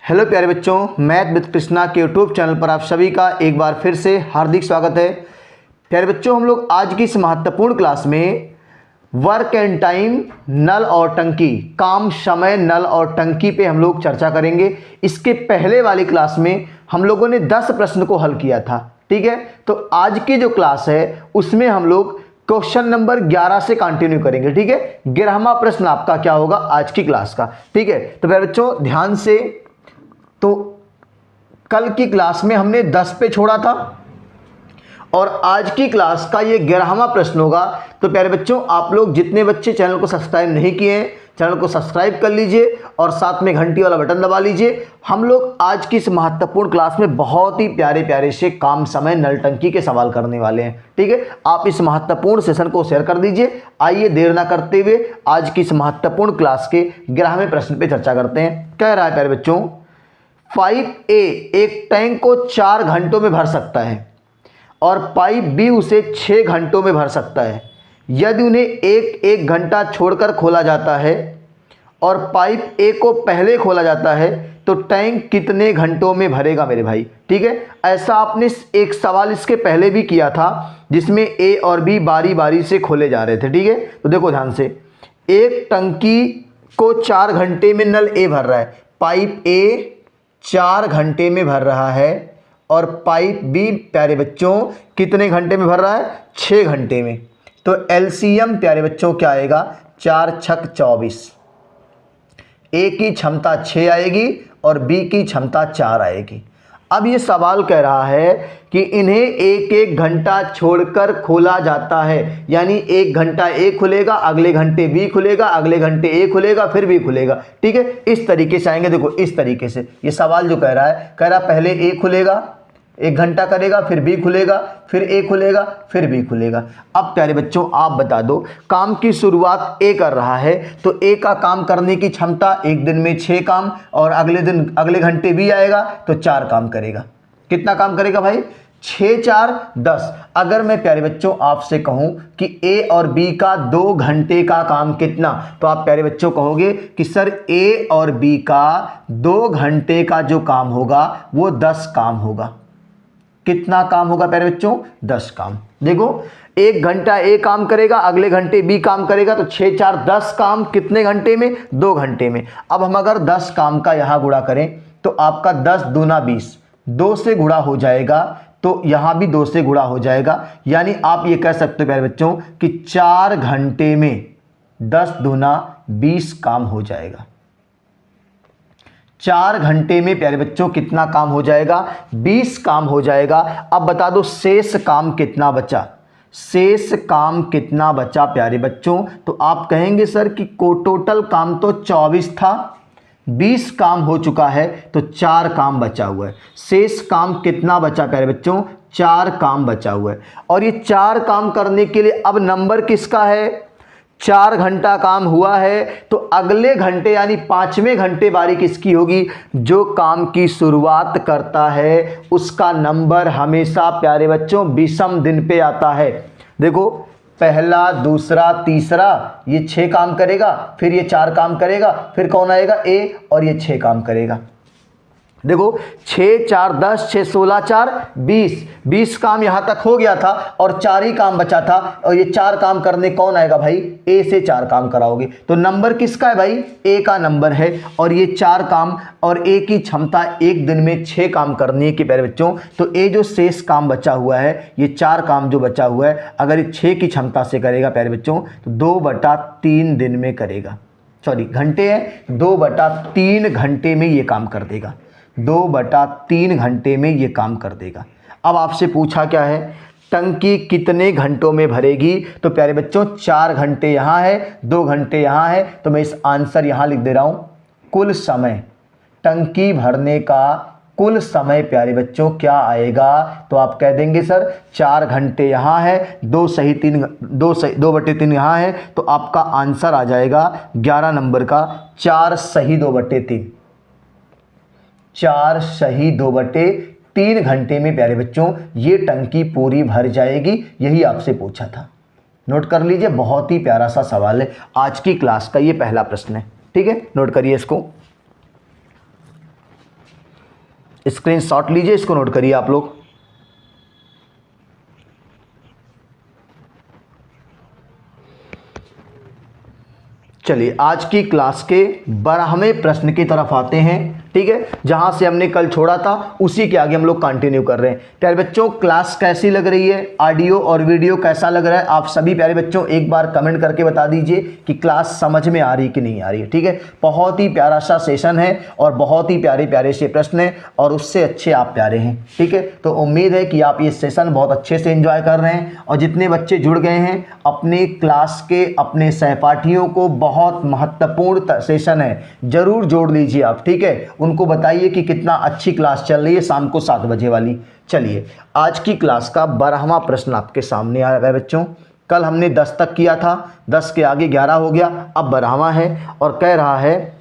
Hello प्यारे बच्चों, math with Krishna के यूट्यूब चैनल पर आप सभी का एक बार फिर से हार्दिक स्वागत है। प्यारे बच्चों, हम लोग आज की इस महत्वपूर्ण क्लास में वर्क एंड टाइम, नल और टंकी, काम, समय, नल और टंकी पे हम लोग चर्चा करेंगे। इसके पहले वाली क्लास में हम लोगों ने 10 प्रश्न को हल किया था, ठीक है। तो आज की जो क्लास है उसमें हम लोग क्वेश्चन नंबर 11 से कंटिन्यू करेंगे, ठीक है। 11वां प्रश्न आपका क्या होगा आज की क्लास का, ठीक है। तो प्यारे बच्चों ध्यान से, तो कल की क्लास में हमने 10 पे छोड़ा था और आज की क्लास का ये 11वां प्रश्न होगा। तो प्यारे बच्चों, आप लोग जितने बच्चे चैनल को सब्सक्राइब नहीं किए हैं, चैनल को सब्सक्राइब कर लीजिए और साथ में घंटी वाला बटन दबा लीजिए। हम लोग आज की इस महत्वपूर्ण क्लास में बहुत ही प्यारे प्यारे से काम, समय, नल, टंकी के सवाल करने वाले हैं, ठीक है। आप इस महत्वपूर्ण सेशन को शेयर कर दीजिए। आइए देर ना करते हुए आज की इस महत्वपूर्ण क्लास के 11वें प्रश्न पे चर्चा करते हैं। कह रहा है प्यारे बच्चों, 5A एक टैंक को 4 घंटों में भर सकता है और पाइप B उसे 6 घंटों में भर सकता है। यदि उन्हें एक घंटा छोड़कर खोला जाता है और पाइप A को पहले खोला जाता है तो टैंक कितने घंटों में भरेगा मेरे भाई, ठीक है। ऐसा आपने एक सवाल इसके पहले भी किया था जिसमें A और B बारी बारी से खोले जा रहे थे, ठीक है। तो देखो ध्यान से, एक टंकी को 4 घंटे में नल A भर रहा है, पाइप A 4 घंटे में भर रहा है और पाइप B प्यारे बच्चों कितने घंटे में भर रहा है, 6 घंटे में। तो एलसीएम प्यारे बच्चों क्या आएगा, 4 छक 24। A की क्षमता 6 आएगी और B की क्षमता 4 आएगी। अब ये सवाल कह रहा है कि इन्हें एक घंटा छोड़कर खोला जाता है, यानी 1 घंटा A खुलेगा, अगले घंटे B खुलेगा, अगले घंटे A खुलेगा, फिर B खुलेगा, ठीक है। इस तरीके से आएंगे। देखो इस तरीके से ये सवाल जो कह रहा है, पहले A खुलेगा, 1 घंटा करेगा, फिर B खुलेगा, फिर A खुलेगा, फिर B खुलेगा। अब प्यारे बच्चों आप बता दो, काम की शुरुआत A कर रहा है तो A का काम करने की क्षमता एक दिन में 6 काम और अगले घंटे B आएगा तो 4 काम करेगा। कितना काम करेगा भाई, 6 4 10। अगर मैं प्यारे बच्चों आपसे कहूं कि A और B का 2 घंटे का काम कितना, तो आप प्यारे बच्चों कहोगे कि सर A और B का 2 घंटे का जो काम होगा वो 10 काम होगा। कितना काम होगा प्यारे बच्चों, 10 काम। देखो 1 घंटा A काम करेगा, अगले घंटे B काम करेगा, तो 6 4 10 काम कितने घंटे में, 2 घंटे में। अब हम अगर 10 काम का यहां गुणा करें तो आपका 10 दूना 20, 2 से गुणा हो जाएगा, तो यहां भी 2 से गुणा हो जाएगा। यानी आप ये कह सकते हो प्यारे बच्चों कि 4 घंटे में 10 दूना 20 काम हो जाएगा। 4 घंटे में प्यारे बच्चों कितना काम हो जाएगा, 20 काम हो जाएगा। अब बता दो शेष काम कितना बचा, शेष काम कितना बचा प्यारे बच्चों। तो आप कहेंगे सर कि टोटल काम तो 24 था, 20 काम हो चुका है तो 4 काम बचा हुआ है। शेष काम कितना बचा प्यारे बच्चों, 4 काम बचा हुआ है। और ये 4 काम करने के लिए अब नंबर किसका है, 4 घंटा काम हुआ है तो अगले घंटे यानी 5वें घंटे बारी किसकी होगी, जो काम की शुरुआत करता है उसका नंबर हमेशा प्यारे बच्चों विषम दिन पे आता है। देखो पहला, दूसरा, तीसरा, ये 6 काम करेगा, फिर ये 4 काम करेगा, फिर कौन आएगा A और ये 6 काम करेगा। देखो 6 4 10, 6 16 4 20 काम यहां तक हो गया था और 4 ही काम बचा था। और ये 4 काम करने कौन आएगा भाई, A से 4 काम कराओगे तो नंबर किसका है भाई, A का नंबर है। और ये 4 काम और A की क्षमता एक दिन में 6 काम करने की प्यारे बच्चों। तो A जो शेष काम बचा हुआ है, ये 4 काम जो बचा हुआ है, अगर ये 6 की क्षमता से करेगा प्यारे बच्चों तो 2/3 दिन में करेगा। सॉरी घंटे है, 2/3 घंटे में ये काम कर देगा, 2/3 घंटे में ये काम कर देगा। अब आपसे पूछा क्या है, टंकी कितने घंटों में भरेगी। तो प्यारे बच्चों 4 घंटे यहाँ है, 2 घंटे यहाँ है, तो मैं इस आंसर यहाँ लिख दे रहा हूँ। कुल समय, टंकी भरने का कुल समय प्यारे बच्चों क्या आएगा, तो आप कह देंगे सर 4 घंटे यहाँ है, 2/3 यहाँ है, तो आपका आंसर आ जाएगा 11 नंबर का 4 सही 2/3। 4 सही 2/3 घंटे में प्यारे बच्चों ये टंकी पूरी भर जाएगी। यही आपसे पूछा था, नोट कर लीजिए। बहुत ही प्यारा सा सवाल है, आज की क्लास का ये पहला प्रश्न है, ठीक है, नोट करिए इसको। स्क्रीनशॉट लीजिए, इसको नोट करिए आप लोग। चलिए आज की क्लास के 12वें प्रश्न की तरफ आते हैं। ठीक है, जहां से हमने कल छोड़ा था उसी के आगे हम लोग कंटिन्यू कर रहे हैं। प्यारे बच्चों, क्लास कैसी लग रही है, ऑडियो और वीडियो कैसा लग रहा है, आप सभी प्यारे बच्चों एक बार कमेंट करके बता दीजिए कि क्लास समझ में आ रही कि नहीं आ रही है। ठीक है, बहुत ही प्यारा सा सेशन है और बहुत ही प्यारे प्यारे से प्रश्न हैं और उससे अच्छे आप प्यारे हैं। ठीक है, तो उम्मीद है कि आप ये सेशन बहुत अच्छे से एंजॉय कर रहे हैं और जितने बच्चे जुड़ गए हैं अपने क्लास के अपने सहपाठियों को, बहुत महत्वपूर्ण सेशन है, जरूर जोड़ लीजिए आप। ठीक है, उनको बताइए कि कितना अच्छी क्लास चल रही है शाम को 7 बजे वाली। चलिए आज की क्लास का 12वां प्रश्न आपके सामने आ रहा है बच्चों। कल हमने 10 तक किया था, 10 के आगे 11 हो गया, अब 12वां है और कह रहा है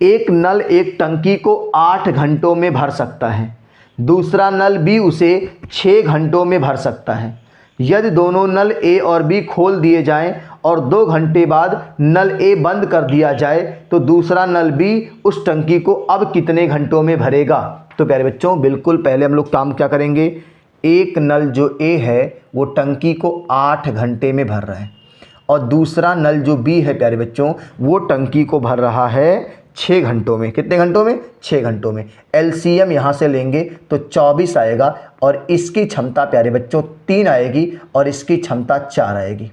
एक नल एक टंकी को 8 घंटों में भर सकता है, दूसरा नल भी उसे 6 घंटों में भर सकता है। यदि दोनों नल ए और बी खोल दिए जाएं और 2 घंटे बाद नल ए बंद कर दिया जाए तो दूसरा नल बी उस टंकी को अब कितने घंटों में भरेगा। तो प्यारे बच्चों बिल्कुल पहले हम लोग काम क्या करेंगे, एक नल जो ए है वो टंकी को 8 घंटे में भर रहा है और दूसरा नल जो बी है प्यारे बच्चों वो टंकी को भर रहा है 6 घंटों में। कितने घंटों में? 6 घंटों में। एलसीएम यहाँ से लेंगे तो 24 आएगा और इसकी क्षमता प्यारे बच्चों 3 आएगी और इसकी क्षमता 4 आएगी।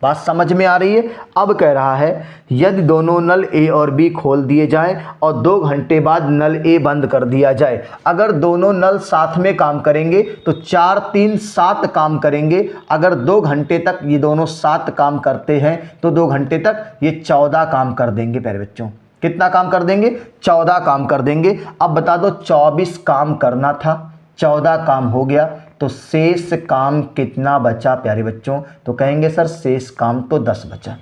बात समझ में आ रही है। अब कह रहा है यदि दोनों नल ए और बी खोल दिए जाएं और 2 घंटे बाद नल ए बंद कर दिया जाए। अगर दोनों नल साथ में काम करेंगे तो 4 3 7 काम करेंगे। अगर 2 घंटे तक ये दोनों 7 काम करते हैं तो 2 घंटे तक ये 14 काम कर देंगे प्यारे बच्चों। कितना काम कर देंगे? 14 काम कर देंगे। अब बता दो 24 काम करना था, 14 काम हो गया तो शेष काम कितना बचा प्यारे बच्चों? तो कहेंगे सर शेष काम तो 10 बचा।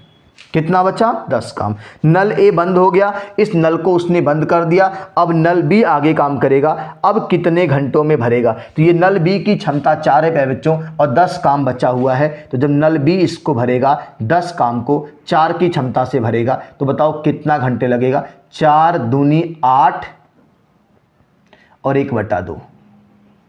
कितना बचा? 10 काम। नल ए बंद हो गया, इस नल को उसने बंद कर दिया, अब नल बी आगे काम करेगा। अब कितने घंटों में भरेगा? तो ये नल बी की क्षमता 4 है प्यारे बच्चों और 10 काम बचा हुआ है। तो जब नल बी इसको भरेगा 10 काम को 4 की क्षमता से भरेगा तो बताओ कितना घंटे लगेगा? 4 दूनी 8 और 1/2।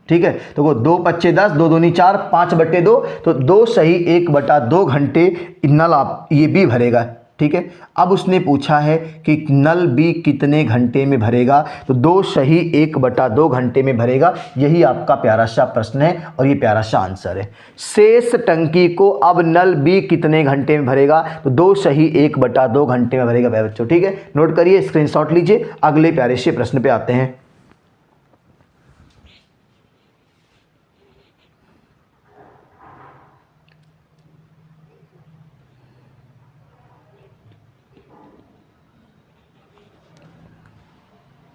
ठीक है, तो वो 2 पच्चे 10, 2 दूनी 4, 5/2, तो 2 सही 1/2 घंटे नल आप ये भी भरेगा। ठीक है, अब उसने पूछा है कि नल बी कितने घंटे में भरेगा, तो 2 सही 1/2 घंटे में भरेगा। यही आपका प्यारा सा प्रश्न है और ये प्यारा सा आंसर है। शेष टंकी को अब नल बी कितने घंटे में भरेगा, तो 2 सही 1/2 घंटे में भरेगा बच्चों। ठीक है, नोट करिए, स्क्रीनशॉट लीजिए। अगले प्यारे से प्रश्न पे आते हैं।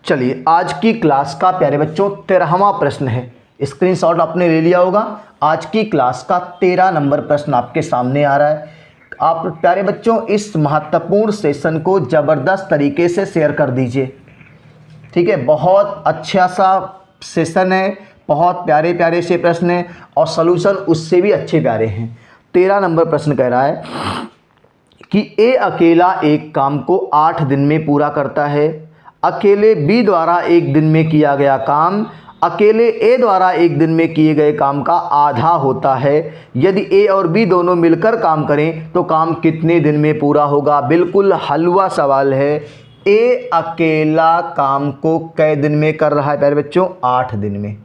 चलिए आज की क्लास का प्यारे बच्चों 13वां प्रश्न है। स्क्रीनशॉट आपने ले लिया होगा। आज की क्लास का 13 नंबर प्रश्न आपके सामने आ रहा है। आप प्यारे बच्चों इस महत्वपूर्ण सेशन को ज़बरदस्त तरीके से शेयर कर दीजिए। ठीक है, बहुत अच्छा सा सेशन है, बहुत प्यारे प्यारे से प्रश्न हैं और सॉल्यूशन उससे भी अच्छे प्यारे हैं। 13 नंबर प्रश्न कह रहा है कि ए अकेला एक काम को 8 दिन में पूरा करता है। अकेले बी द्वारा एक दिन में किया गया काम अकेले ए द्वारा एक दिन में किए गए काम का आधा होता है। यदि ए और बी दोनों मिलकर काम करें तो काम कितने दिन में पूरा होगा? बिल्कुल हलवा सवाल है। ए अकेला काम को कै दिन में कर रहा है प्यारे बच्चों? 8 दिन में।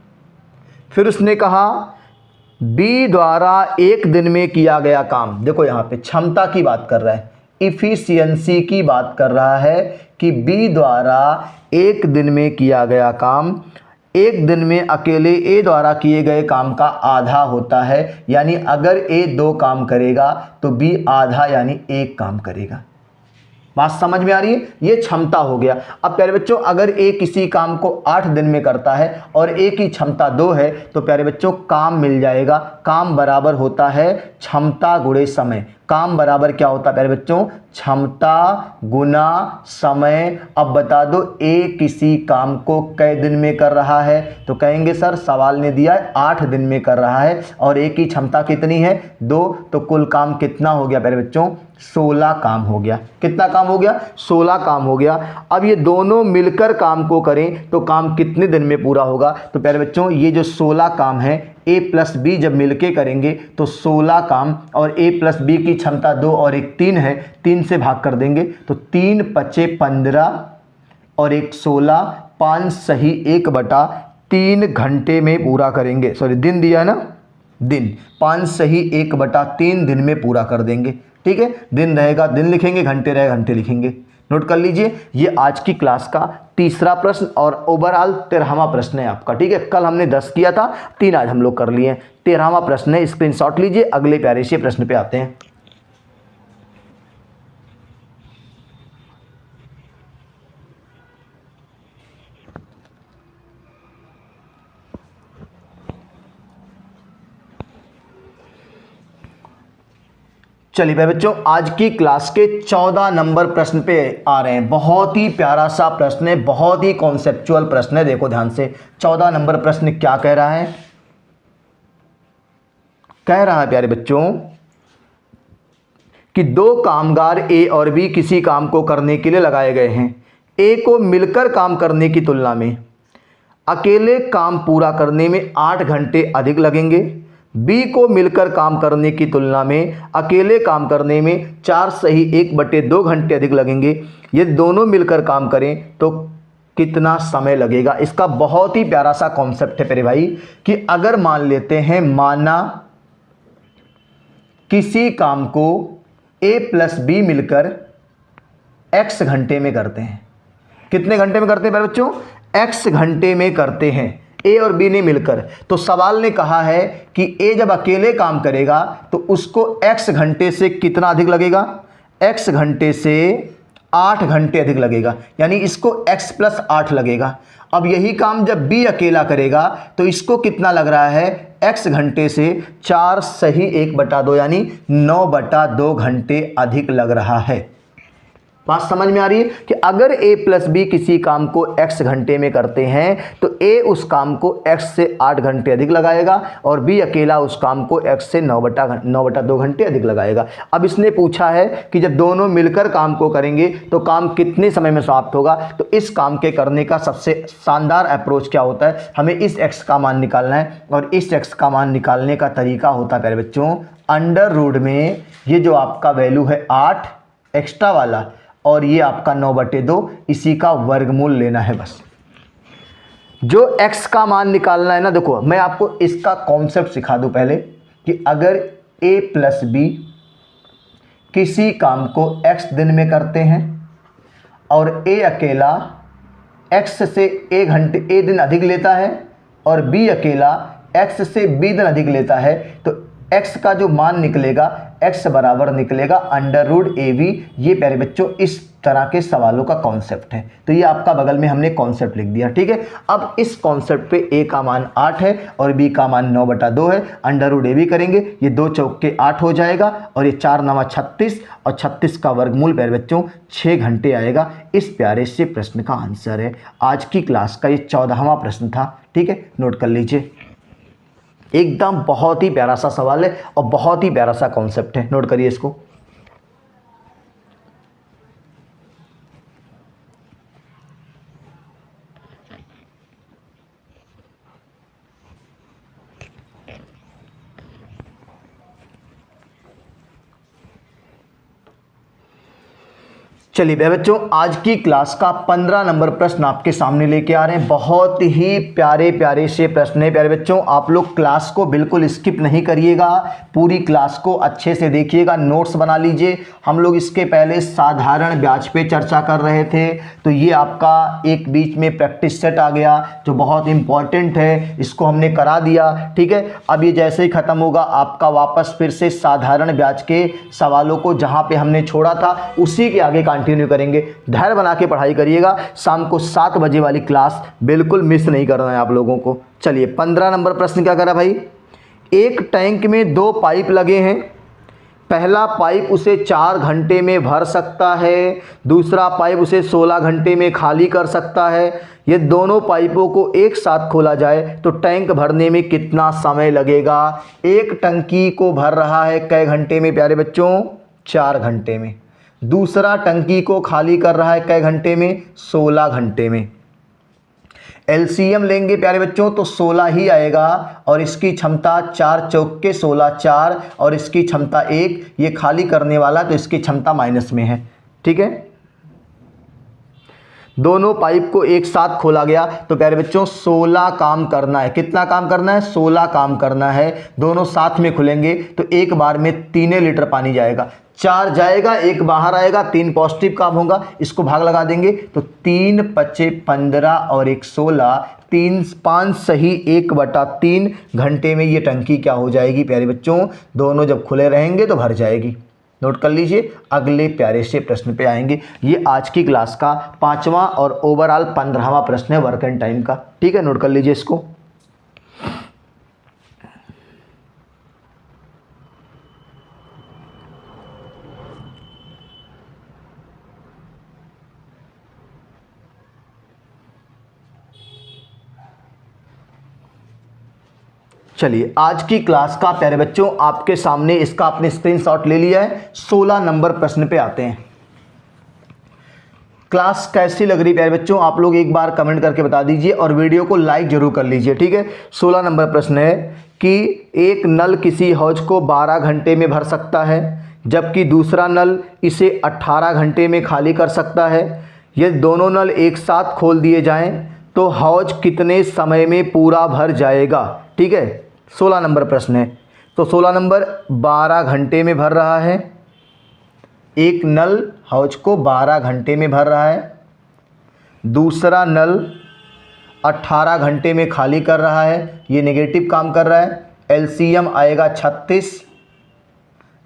फिर उसने कहा बी द्वारा एक दिन में किया गया काम, देखो यहाँ पे क्षमता की बात कर रहा है, इफिशियंसी की बात कर रहा है कि बी द्वारा एक दिन में किया गया काम एक दिन में अकेले ए द्वारा किए गए काम का आधा होता है। यानी अगर ए 2 काम करेगा तो बी आधा यानी 1 काम करेगा। बात समझ में आ रही है? ये क्षमता हो गया। अब प्यारे बच्चों अगर ए किसी काम को 8 दिन में करता है और ए की क्षमता 2 है तो प्यारे बच्चों काम मिल जाएगा। काम बराबर होता है क्षमता गुणे समय। काम बराबर क्या होता है प्यारे बच्चों, क्षमता गुना समय। अब बता दो ए किसी काम को कै दिन में कर रहा है, तो कहेंगे सर सवाल ने दिया है 8 दिन में कर रहा है और ए की क्षमता कितनी है 2, तो कुल काम कितना हो गया प्यारे बच्चों, 16 काम हो गया। कितना काम हो गया, 16 काम हो गया। अब ये दोनों मिलकर काम को करें तो काम कितने दिन में पूरा होगा, तो प्यारे बच्चों ये जो 16 काम है a प्लस बी जब मिलके करेंगे तो 16 काम, और a प्लस बी की क्षमता 2 और एक 3 है, 3 से भाग कर देंगे तो 3 पचे 15 और एक 16, 5 सही 1/3 घंटे में पूरा करेंगे। सॉरी दिन दिया है ना, दिन 5 सही 1/3 दिन में पूरा कर देंगे। ठीक है, दिन रहेगा दिन लिखेंगे, घंटे रहेगा घंटे लिखेंगे। नोट कर लीजिए, ये आज की क्लास का तीसरा प्रश्न और ओवरऑल 13वां प्रश्न है आपका। ठीक है, कल हमने 10 किया था, 3 आज हम लोग कर लिए। 13वां प्रश्न है, स्क्रीनशॉट लीजिए। अगले प्यारे से प्रश्न पे आते हैं। चलिए भाई बच्चों, आज की क्लास के 14 नंबर प्रश्न पे आ रहे हैं। बहुत ही प्यारा सा प्रश्न है, बहुत ही कॉन्सेप्चुअल प्रश्न है। देखो ध्यान से, 14 नंबर प्रश्न क्या कह रहा है, कह रहा है प्यारे बच्चों कि 2 कामगार ए और बी किसी काम को करने के लिए लगाए गए हैं। ए को मिलकर काम करने की तुलना में अकेले काम पूरा करने में 8 घंटे अधिक लगेंगे। बी को मिलकर काम करने की तुलना में अकेले काम करने में 4 सही 1/2 घंटे अधिक लगेंगे। ये दोनों मिलकर काम करें तो कितना समय लगेगा। इसका बहुत ही प्यारा सा कॉन्सेप्ट है मेरे भाई कि अगर मान लेते हैं, माना किसी काम को ए प्लस बी मिलकर x घंटे में करते हैं। कितने घंटे में करते हैं मेरे बच्चों, x घंटे में करते हैं ए और बी ने मिलकर। तो सवाल ने कहा है कि ए जब अकेले काम करेगा तो उसको x घंटे से कितना अधिक लगेगा, x घंटे से 8 घंटे अधिक लगेगा, यानी इसको x + 8 लगेगा। अब यही काम जब बी अकेला करेगा तो इसको कितना लग रहा है, x घंटे से 4 सही 1/2 यानी 9/2 घंटे अधिक लग रहा है। बात समझ में आ रही है कि अगर a प्लस बी किसी काम को x घंटे में करते हैं तो a उस काम को x से 8 घंटे अधिक लगाएगा और b अकेला उस काम को x से 9/2 घंटे अधिक लगाएगा। अब इसने पूछा है कि जब दोनों मिलकर काम को करेंगे तो काम कितने समय में समाप्त होगा। तो इस काम के करने का सबसे शानदार अप्रोच क्या होता है, हमें इस x का मान निकालना है और इस x का मान निकालने का तरीका होता है प्यारे बच्चों, अंडर रूट में ये जो आपका वैल्यू है 8 एक्स्ट्रा वाला और ये आपका 9/2, इसी का वर्गमूल लेना है बस। जो x का मान निकालना है ना, देखो मैं आपको इसका कॉन्सेप्ट सिखा दूं पहले कि अगर a प्लस बी किसी काम को x दिन में करते हैं और a अकेला x से a दिन अधिक लेता है और b अकेला x से b दिन अधिक लेता है, तो x का जो मान निकलेगा x बराबर निकलेगा अंडर रूट AB। ये प्यारे बच्चों इस तरह के सवालों का कॉन्सेप्ट है। तो ये आपका बगल में हमने कॉन्सेप्ट लिख दिया। ठीक है, अब इस कॉन्सेप्ट पे a का मान 8 है और b का मान 9/2 है। अंडर रूट AB करेंगे, ये 2 चौके 8 हो जाएगा और ये 4 9 36 और 36 का वर्गमूल प्यारे बच्चों 6 घंटे आएगा। इस प्यारे से प्रश्न का आंसर है। आज की क्लास का ये 14वां प्रश्न था। ठीक है, नोट कर लीजिए, एकदम बहुत ही प्यारा सा सवाल है और बहुत ही प्यारा सा कॉन्सेप्ट है। नोट करिए इसको। चलिए भाई बच्चों, आज की क्लास का 15 नंबर प्रश्न आपके सामने लेके आ रहे हैं। बहुत ही प्यारे प्यारे से प्रश्न है प्यारे बच्चों। आप लोग क्लास को बिल्कुल स्किप नहीं करिएगा, पूरी क्लास को अच्छे से देखिएगा, नोट्स बना लीजिए। हम लोग इसके पहले साधारण ब्याज पे चर्चा कर रहे थे, तो ये आपका एक बीच में प्रैक्टिस सेट आ गया जो बहुत इंपॉर्टेंट है, इसको हमने करा दिया। ठीक है, अब ये जैसे ही ख़त्म होगा आपका वापस फिर से साधारण ब्याज के सवालों को जहाँ पे हमने छोड़ा था उसी के आगे कंटिन्यू करेंगे। धैर्य बना के पढ़ाई करिएगा। शाम को 7 बजे वाली क्लास बिल्कुल मिस नहीं करना है आप लोगों को। चलिए 15 नंबर प्रश्न क्या करा भाई, एक टैंक में 2 पाइप लगे हैं, पहला पाइप उसे 4 घंटे में भर सकता है, दूसरा पाइप उसे 16 घंटे में खाली कर सकता है। ये दोनों पाइपों को एक साथ खोला जाए तो टैंक भरने में कितना समय लगेगा? एक टंकी को भर रहा है कै घंटे में प्यारे बच्चों? 4 घंटे में। दूसरा टंकी को खाली कर रहा है कै घंटे में? 16 घंटे में। एलसीएम लेंगे प्यारे बच्चों तो 16 ही आएगा और इसकी क्षमता 4 चौक के 16 4 और इसकी क्षमता 1। ये खाली करने वाला तो इसकी क्षमता माइनस में है। ठीक है, दोनों पाइप को एक साथ खोला गया तो प्यारे बच्चों 16 काम करना है। कितना काम करना है? 16 काम करना है। दोनों साथ में खुलेंगे तो एक बार में 3 लीटर पानी जाएगा। 4 जाएगा, 1 बाहर आएगा, 3 पॉजिटिव काम होगा। इसको भाग लगा देंगे तो 3 पचे 15 और 1 16, 3 5 सही 1/3 घंटे में ये टंकी क्या हो जाएगी प्यारे बच्चों? दोनों जब खुले रहेंगे तो भर जाएगी। नोट कर लीजिए, अगले प्यारे से प्रश्न पे आएंगे। ये आज की क्लास का 5वां और ओवरऑल 15वां प्रश्न है वर्क एंड टाइम का। ठीक है, नोट कर लीजिए इसको। चलिए, आज की क्लास का प्यारे बच्चों आपके सामने इसका आपने स्क्रीनशॉट ले लिया है। 16 नंबर प्रश्न पे आते हैं। क्लास कैसी लग रही प्यारे बच्चों? आप लोग एक बार कमेंट करके बता दीजिए और वीडियो को लाइक जरूर कर लीजिए। ठीक है, 16 नंबर प्रश्न है कि एक नल किसी हौज को 12 घंटे में भर सकता है जबकि दूसरा नल इसे 18 घंटे में खाली कर सकता है। यदि दोनों नल एक साथ खोल दिए जाएं तो हौज कितने समय में पूरा भर जाएगा? ठीक है, 16 नंबर प्रश्न है। तो 16 नंबर 12 घंटे में भर रहा है। एक नल हौज को 12 घंटे में भर रहा है, दूसरा नल 18 घंटे में खाली कर रहा है। ये नेगेटिव काम कर रहा है। एलसीएम आएगा 36,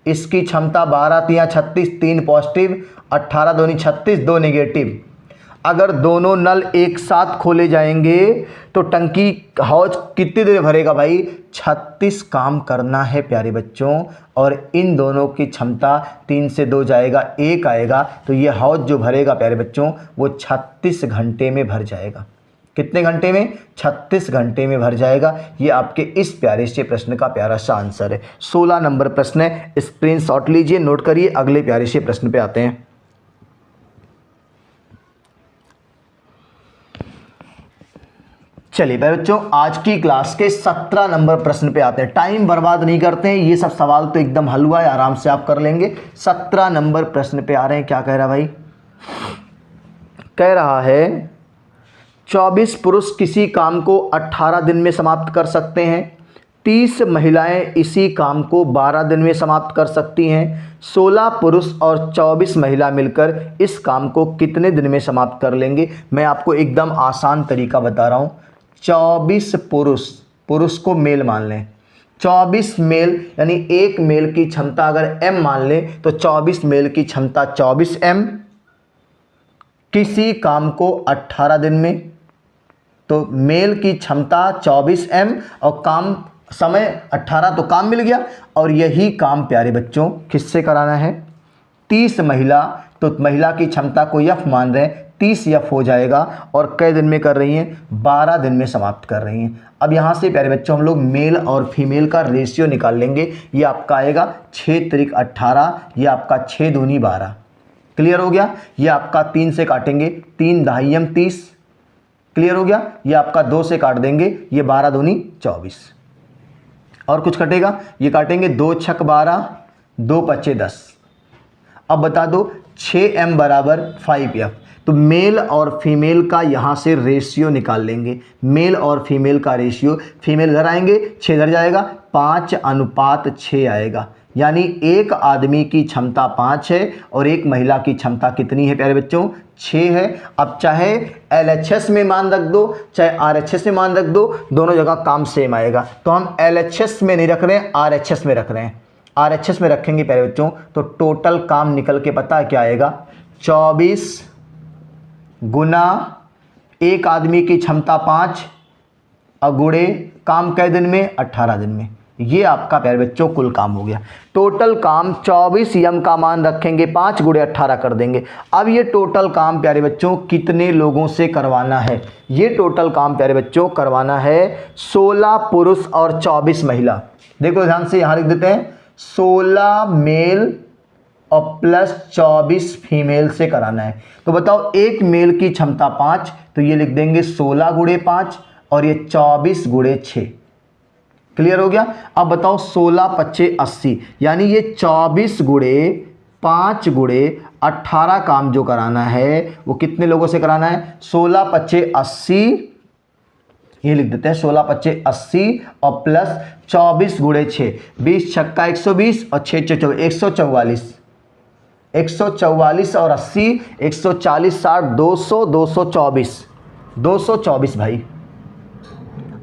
इसकी क्षमता 12 तिया 36, 3 पॉजिटिव, 18 दूनी 36, 2 नेगेटिव। अगर दोनों नल एक साथ खोले जाएंगे तो टंकी हौज कितनी देर भरेगा भाई? 36 काम करना है प्यारे बच्चों। और इन दोनों की क्षमता 3 से 2 जाएगा, 1 आएगा तो ये हौज जो भरेगा प्यारे बच्चों वो 36 घंटे में भर जाएगा। कितने घंटे में? 36 घंटे में भर जाएगा। ये आपके इस प्यारे से प्रश्न का प्यारा सा आंसर है। 16 नंबर प्रश्न है, स्क्रीनशॉट लीजिए, नोट करिए। अगले प्यारे से प्रश्न पे आते हैं। चलिए बच्चों, आज की क्लास के 17 नंबर प्रश्न पे आते हैं। टाइम बर्बाद नहीं करते हैं, ये सब सवाल तो एकदम हलवा है, आराम से आप कर लेंगे। 17 नंबर प्रश्न पे आ रहे हैं। क्या कह रहा भाई? कह रहा है 24 पुरुष किसी काम को 18 दिन में समाप्त कर सकते हैं, 30 महिलाएं इसी काम को 12 दिन में समाप्त कर सकती हैं। 16 पुरुष और 24 महिला मिलकर इस काम को कितने दिन में समाप्त कर लेंगे? मैं आपको एकदम आसान तरीका बता रहा हूँ। 24 पुरुष को मेल मान लें, 24 मेल यानी एक मेल की क्षमता अगर m मान लें तो 24 मेल की क्षमता 24 m। किसी काम को 18 दिन में, तो मेल की क्षमता 24 m और काम समय 18, तो काम मिल गया। और यही काम प्यारे बच्चों किससे कराना है? 30 महिला, तो महिला की क्षमता को f मान रहे हैं, 30 f हो जाएगा। और कै दिन में कर रही हैं? 12 दिन में समाप्त कर रही हैं। अब यहाँ से प्यारे बच्चों हम लोग मेल और फीमेल का रेशियो निकाल लेंगे। ये आपका आएगा 6 त्रिक 18, ये आपका 6 दूनी 12। क्लियर हो गया? ये आपका 3 से काटेंगे, 3 दाहियम 30। क्लियर हो गया? ये आपका 2 से काट देंगे, ये 12 दूनी 24। और कुछ कटेगा? ये काटेंगे 2 छक 12, 2 पच्चे 10। अब बता दो 6m बराबर 5f। तो मेल और फीमेल का यहाँ से रेशियो निकाल लेंगे। मेल और फीमेल का रेशियो, फीमेल इधर आएंगे, 6 इधर जाएगा, 5:6 आएगा। यानी एक आदमी की क्षमता 5 है और एक महिला की क्षमता कितनी है प्यारे बच्चों? 6 है। अब चाहे LHS में मान रख दो चाहे RHS में मान रख दो, दोनों जगह काम सेम आएगा। तो हम LHS में नहीं रख रहे हैं, RHS में रख रहे हैं। RHS में रखेंगे प्यारे बच्चों तो टोटल काम निकल के पता है क्या आएगा? 24 गुना एक आदमी की क्षमता 5 और गुणे काम कै दिन में? 18 दिन में। ये आपका प्यारे बच्चों कुल काम हो गया। टोटल काम 24 यम का मान रखेंगे, 5 गुणे 18 कर देंगे। अब ये टोटल काम प्यारे बच्चों कितने लोगों से करवाना है? ये टोटल काम प्यारे बच्चों करवाना है 16 पुरुष और 24 महिला। देखो ध्यान से यहाँ लिख देते हैं 16 मेल और प्लस 24 फीमेल से कराना है। तो बताओ एक मेल की क्षमता 5, तो ये लिख देंगे 16 गुणे 5 और ये 24 गुणे 6। क्लियर हो गया? अब बताओ 16 25 80, यानी ये 24 गुणे 5 गुणे 18 काम जो कराना है वो कितने लोगों से कराना है? 16 25 80, ये लिख देते हैं 16 25 80 और प्लस 24 गुणे 6, 20 छक्का 120 और 6 144, 144 और 80 140 60 200 224 224 भाई।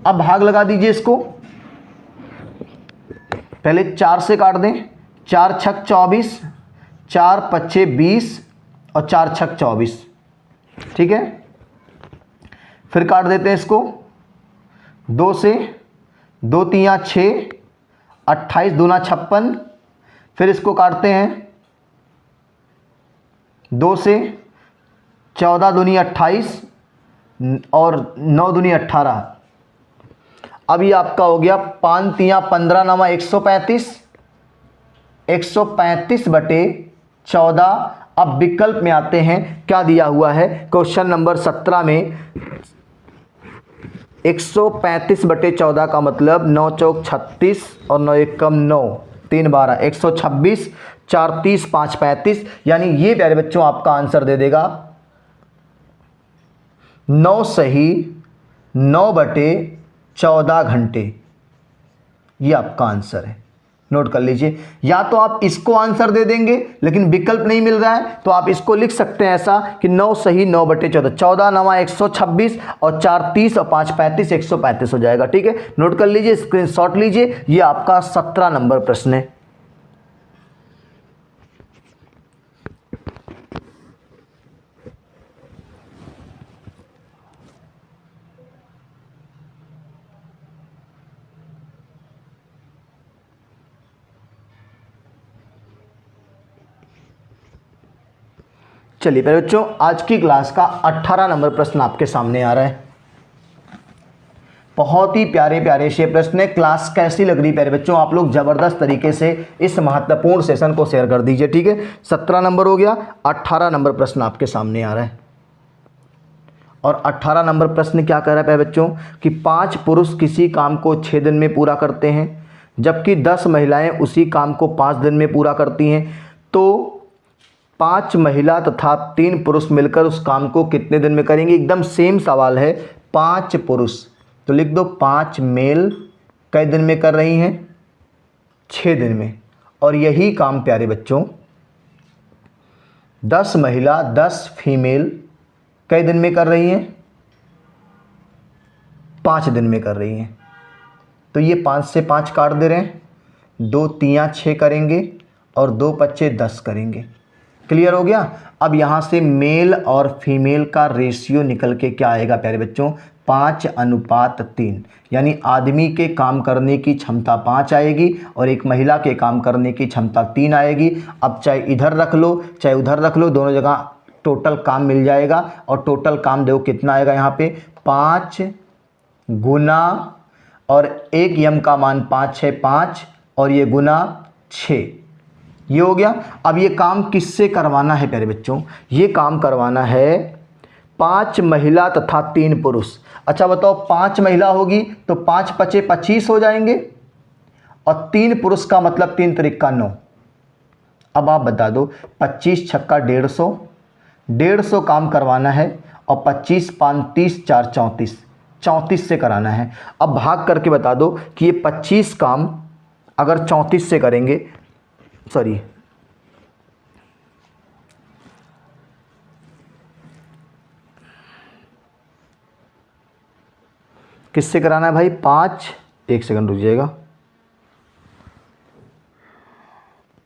अब भाग लगा दीजिए इसको, पहले 4 से काट दें, 4 छक 24, 4 पच्चे 20 और 4 छक 24, ठीक है। फिर काट देते हैं इसको 2 से, 2 तियाँ 6, 28 दूना 56। फिर इसको काटते हैं 2 से, 14 दूनी 28 और 9 दूनी 18। अब ये आपका हो गया 5 तियाँ 15 नामा 135, 135 बटे 14। अब विकल्प में आते हैं, क्या दिया हुआ है क्वेश्चन नंबर 17 में? 135 बटे 14 का मतलब 9 चौक 36 और 9 एक कम 9, 3 12, 126, 4 30, 5 35, यानी ये प्यारे बच्चों आपका आंसर दे देगा 9 सही 9 बटे 14 घंटे। ये आपका आंसर है, नोट कर लीजिए। या तो आप इसको आंसर दे देंगे, लेकिन विकल्प नहीं मिल रहा है तो आप इसको लिख सकते हैं ऐसा कि 9 सही 9 बटे 14, 14 नवा 126 और 4 30 और 5 35, 135 हो जाएगा। ठीक है, नोट कर लीजिए, स्क्रीनशॉट लीजिए। ये आपका 17 नंबर प्रश्न है। चलिए प्यारे बच्चों, आज की क्लास का 18 नंबर प्रश्न आपके सामने आ रहा है। बहुत ही प्यारे प्यारे से प्रश्न है। क्लास कैसी लग रही प्यारे बच्चों? आप लोग जबरदस्त तरीके से इस महत्वपूर्ण सेशन को शेयर कर दीजिए। ठीक है, 17 नंबर हो गया, 18 नंबर प्रश्न आपके सामने आ रहा है। और 18 नंबर प्रश्न क्या कह रहा है प्यारे बच्चों कि 5 पुरुष किसी काम को 6 दिन में पूरा करते हैं, जबकि 10 महिलाएं उसी काम को 5 दिन में पूरा करती हैं। तो 5 महिला तथा 3 पुरुष मिलकर उस काम को कितने दिन में करेंगे? एकदम सेम सवाल है। 5 पुरुष, तो लिख दो 5 मेल कई दिन में कर रही हैं? 6 दिन में। और यही काम प्यारे बच्चों 10 महिला 10 फीमेल कई दिन में कर रही हैं? 5 दिन में कर रही हैं। तो ये 5 से 5 काट दे रहे हैं, 2 तियाँ 6 करेंगे और 2 पच्चे 10 करेंगे। क्लियर हो गया? अब यहाँ से मेल और फीमेल का रेशियो निकल के क्या आएगा प्यारे बच्चों? 5:3, यानी आदमी के काम करने की क्षमता 5 आएगी और एक महिला के काम करने की क्षमता 3 आएगी। अब चाहे इधर रख लो चाहे उधर रख लो, दोनों जगह टोटल काम मिल जाएगा। और टोटल काम देखो कितना आएगा यहाँ पे, 5 गुना और 1 यम का मान 5 6 5 और ये गुना 6, ये हो गया। अब ये काम किससे करवाना है प्यारे बच्चों? ये काम करवाना है 5 महिला तथा 3 पुरुष। अच्छा बताओ, 5 महिला होगी तो 5 पचे 25 हो जाएंगे और 3 पुरुष का मतलब 3 त्रिक 9। अब आप बता दो, 25 छक्का 150, 150 काम करवाना है और 25 5 30 4 34, 34 से कराना है। अब भाग करके बता दो कि ये 25 काम अगर 34 से करेंगे, सॉरी किससे कराना है भाई? 5, 1 सेकंड रुक जाएगा,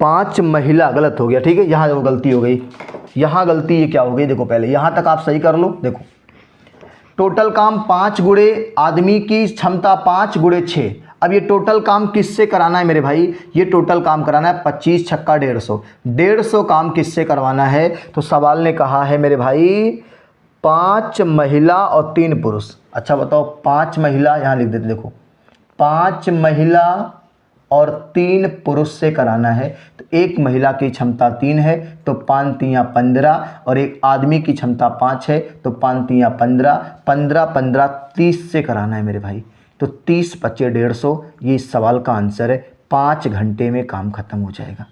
5 महिला, गलत हो गया। ठीक है, यहाँ देखो गलती हो गई, यहाँ गलती ये क्या हो गई देखो, पहले यहाँ तक आप सही कर लो। देखो टोटल काम 5 गुणे आदमी की क्षमता 5 गुणे 6, अब ये टोटल काम किससे कराना है मेरे भाई, ये टोटल काम कराना है 25 छक्का 150, 150 काम किससे करवाना है। तो सवाल ने कहा है मेरे भाई 5 महिला और 3 पुरुष। अच्छा बताओ 5 महिला, यहाँ लिख देते देखो, 5 महिला और 3 पुरुष से कराना है। तो एक महिला की क्षमता 3 है तो 5 तियाँ 15, और एक आदमी की क्षमता 5 है तो 5 तियाँ 15, 15 15 30 से कराना है मेरे भाई। तो 30 25 150, ये इस सवाल का आंसर है। 5 घंटे में काम खत्म हो जाएगा।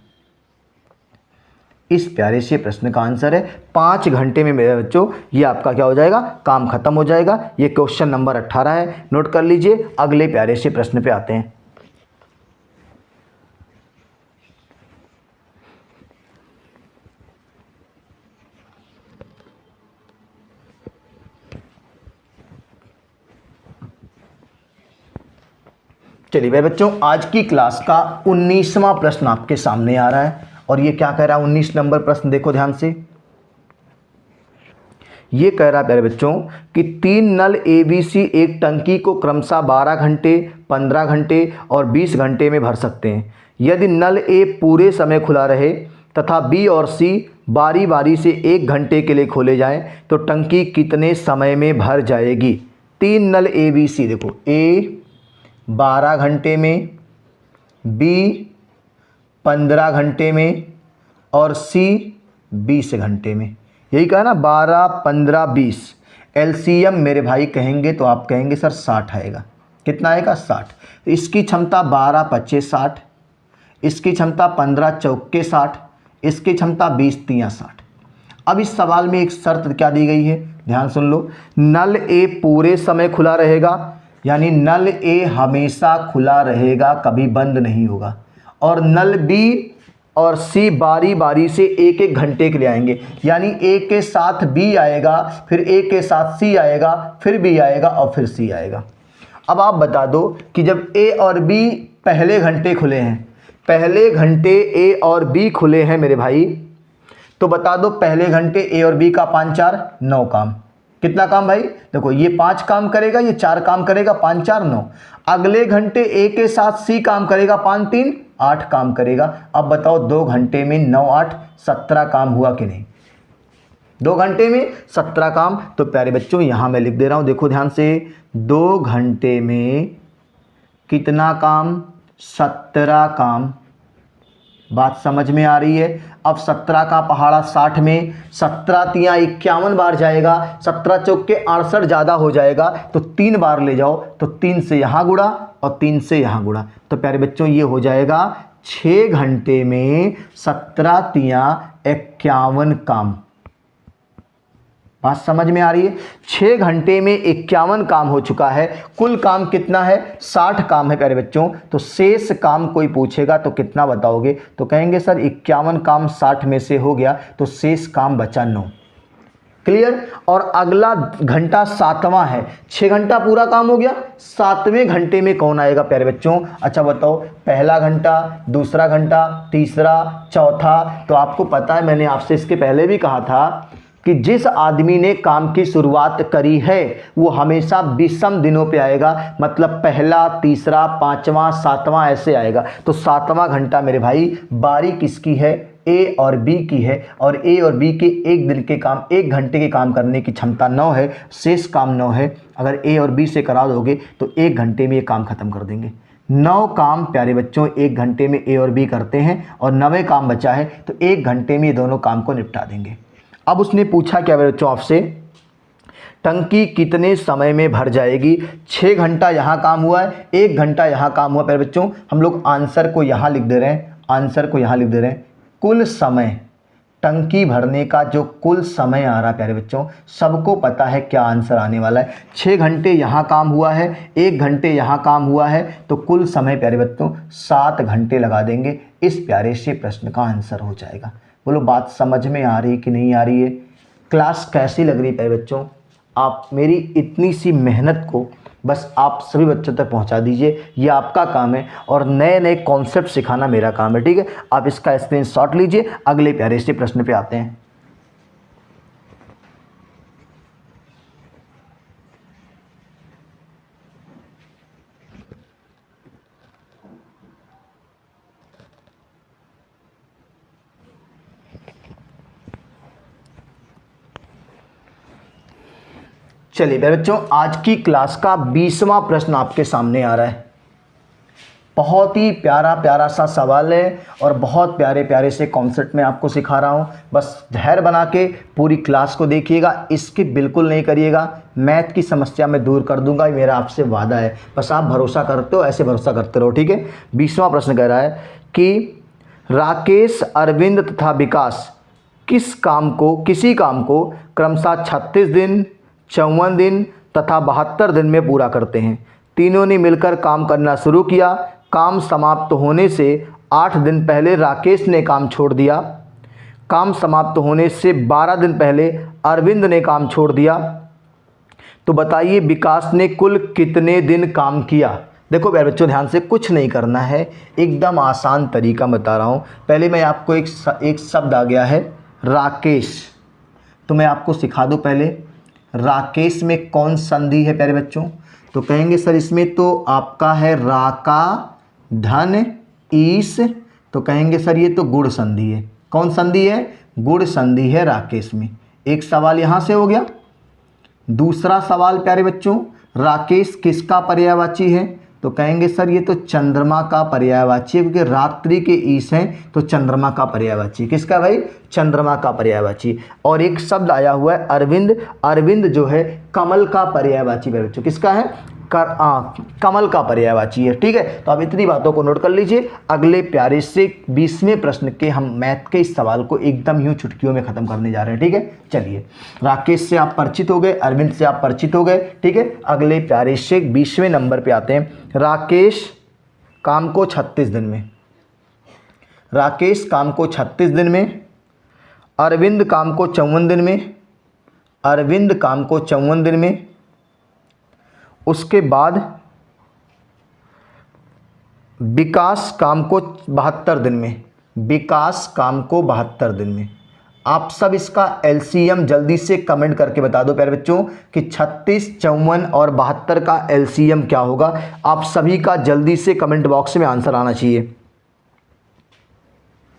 इस प्यारे से प्रश्न का आंसर है 5 घंटे में मेरे बच्चों ये आपका क्या हो जाएगा, काम खत्म हो जाएगा। ये क्वेश्चन नंबर 18 है, नोट कर लीजिए। अगले प्यारे से प्रश्न पे आते हैं। चलिए भाई बच्चों, आज की क्लास का 19वां प्रश्न आपके सामने आ रहा है, और ये क्या कह रहा है 19 नंबर प्रश्न, देखो ध्यान से। ये कह रहा है प्यारे बच्चों कि 3 नल ABC एक टंकी को क्रमशः 12 घंटे, 15 घंटे और 20 घंटे में भर सकते हैं। यदि नल A पूरे समय खुला रहे तथा B और C बारी बारी से 1 घंटे के लिए खोले जाएं तो टंकी कितने समय में भर जाएगी। 3 नल ABC, देखो A 12 घंटे में, B 15 घंटे में और C 20 घंटे में। यही कहा ना 12 15 20। एलसीएम मेरे भाई कहेंगे तो आप कहेंगे सर 60 आएगा। कितना आएगा 60। तो इसकी क्षमता 12 25 60, इसकी क्षमता 15 चौके 60, इसकी क्षमता 20 तियाँ 60। अब इस सवाल में एक शर्त क्या दी गई है, ध्यान सुन लो। नल ए पूरे समय खुला रहेगा, यानी नल ए हमेशा खुला रहेगा, कभी बंद नहीं होगा। और नल बी और सी बारी बारी से 1 1 घंटे के लिए आएंगे, यानी ए के साथ बी आएगा, फिर ए के साथ सी आएगा, फिर बी आएगा और फिर सी आएगा। अब आप बता दो कि जब ए और बी पहले घंटे खुले हैं, पहले घंटे ए और बी खुले हैं मेरे भाई, तो बता दो पहले घंटे ए और बी का 5 4 9 काम। कितना काम भाई, देखो ये 5 काम करेगा, ये 4 काम करेगा, 5 4 9। अगले घंटे ए के साथ सी काम करेगा, 5 3 8 काम करेगा। अब बताओ 2 घंटे में 9 8 17 काम हुआ कि नहीं। 2 घंटे में 17 काम। तो प्यारे बच्चों यहां मैं लिख दे रहा हूं, देखो ध्यान से, 2 घंटे में कितना काम, 17 काम। बात समझ में आ रही है। अब 17 का पहाड़ा 60 में, 17 तियाँ 51 बार जाएगा, 17 चौके 68 ज़्यादा हो जाएगा, तो 3 बार ले जाओ, तो 3 से यहाँ गुणा और 3 से यहाँ गुणा। तो प्यारे बच्चों ये हो जाएगा 6 घंटे में 17 तियाँ 51 काम। बात समझ में आ रही है। 6 घंटे में 51 काम हो चुका है। कुल काम कितना है, 60 काम है प्यारे बच्चों। तो शेष काम कोई पूछेगा तो कितना बताओगे, तो कहेंगे सर 51 काम 60 में से हो गया, तो शेष काम बचा 9। क्लियर। और अगला घंटा 7वां है, 6 घंटा पूरा काम हो गया, 7वें घंटे में कौन आएगा प्यारे बच्चों। अच्छा बताओ, पहला घंटा, दूसरा घंटा, तीसरा, चौथा। तो आपको पता है, मैंने आपसे इसके पहले भी कहा था कि जिस आदमी ने काम की शुरुआत करी है वो हमेशा विषम दिनों पे आएगा, मतलब पहला, तीसरा, 5वां, 7वां ऐसे आएगा। तो 7वां घंटा मेरे भाई बारी किसकी है, ए और बी की है। और ए और बी के एक दिन के काम, 1 घंटे के काम करने की क्षमता 9 है, शेष काम 9 है। अगर ए और बी से करा दोगे तो 1 घंटे में ये काम खत्म कर देंगे। 9 काम प्यारे बच्चों 1 घंटे में ए और बी करते हैं, और 9वें काम बचा है तो 1 घंटे में ये दोनों काम को निपटा देंगे। अब उसने पूछा क्या मेरे बच्चों आपसे, टंकी कितने समय में भर जाएगी। 6 घंटा यहाँ काम हुआ है, 1 घंटा यहाँ काम हुआ। प्यारे बच्चों हम लोग आंसर को यहाँ लिख दे रहे हैं, आंसर को यहाँ लिख दे रहे हैं। कुल समय, टंकी भरने का जो कुल समय आ रहा है प्यारे बच्चों, सबको पता है क्या आंसर आने वाला है। 6 घंटे यहाँ काम हुआ है, 1 घंटे यहाँ काम हुआ है, तो कुल समय प्यारे बच्चों 7 घंटे लगा देंगे। इस प्यारे से प्रश्न का आंसर हो जाएगा। बोलो बात समझ में आ रही कि नहीं आ रही है। क्लास कैसी लग रही है बच्चों। आप मेरी इतनी सी मेहनत को बस आप सभी बच्चों तक पहुंचा दीजिए, ये आपका काम है, और नए नए कॉन्सेप्ट सिखाना मेरा काम है, ठीक है। आप इसका स्क्रीनशॉट लीजिए। अगले प्यारे से प्रश्न पे आते हैं। चलिए प्यारे बच्चों, आज की क्लास का 20वां प्रश्न आपके सामने आ रहा है। बहुत ही प्यारा प्यारा सा सवाल है और बहुत प्यारे प्यारे से कॉन्सेप्ट में आपको सिखा रहा हूँ। बस धैर्य बना के पूरी क्लास को देखिएगा, स्किप बिल्कुल नहीं करिएगा। मैथ की समस्या मैं दूर कर दूंगा, मेरा आपसे वादा है। बस आप भरोसा करते हो, ऐसे भरोसा करते रहो, ठीक है। 20वां प्रश्न कह रहा है कि राकेश, अरविंद तथा विकास किसी काम को क्रमशः 36 दिन, 54 दिन तथा 72 दिन में पूरा करते हैं। तीनों ने मिलकर काम करना शुरू किया। काम समाप्त होने से 8 दिन पहले राकेश ने काम छोड़ दिया। काम समाप्त होने से 12 दिन पहले अरविंद ने काम छोड़ दिया। तो बताइए विकास ने कुल कितने दिन काम किया। देखो प्यारे बच्चों, ध्यान से, कुछ नहीं करना है, एकदम आसान तरीका बता रहा हूँ। पहले मैं आपको एक शब्द आ गया है राकेश, तो मैं आपको सिखा दूँ। पहले राकेश में कौन संधि है प्यारे बच्चों, तो कहेंगे सर इसमें तो आपका है राका धन ईस, तो कहेंगे सर ये तो गुण संधि है। कौन संधि है? गुण संधि है राकेश में। एक सवाल यहाँ से हो गया। दूसरा सवाल प्यारे बच्चों, राकेश किसका पर्यायवाची है, तो कहेंगे सर ये तो चंद्रमा का पर्यायवाची है, क्योंकि रात्रि के ईश हैं तो चंद्रमा का पर्यायवाची। किसका भाई? चंद्रमा का पर्यायवाची। और एक शब्द आया हुआ है अरविंद, अरविंद जो है कमल का पर्यायवाची प्यारे बच्चों। किसका है? कमल का पर्यायवाची है, ठीक है। तो आप इतनी बातों को नोट कर लीजिए। अगले प्यारे से 20वें प्रश्न के हम मैथ के इस सवाल को एकदम यूं चुटकियों में खत्म करने जा रहे हैं, ठीक है। चलिए, राकेश से आप परिचित हो गए, अरविंद से आप परिचित हो गए, ठीक है। अगले प्यारे से 20वें नंबर पे आते हैं। राकेश काम को 36 दिन में, राकेश काम को 36 दिन में, अरविंद काम को 54 दिन में, अरविंद काम को 54 दिन में, उसके बाद विकास काम को 72 दिन में, विकास काम को 72 दिन में। आप सब इसका एलसीएम जल्दी से कमेंट करके बता दो प्यारे बच्चों कि 36, 54 और 72 का एलसीएम क्या होगा। आप सभी का जल्दी से कमेंट बॉक्स में आंसर आना चाहिए,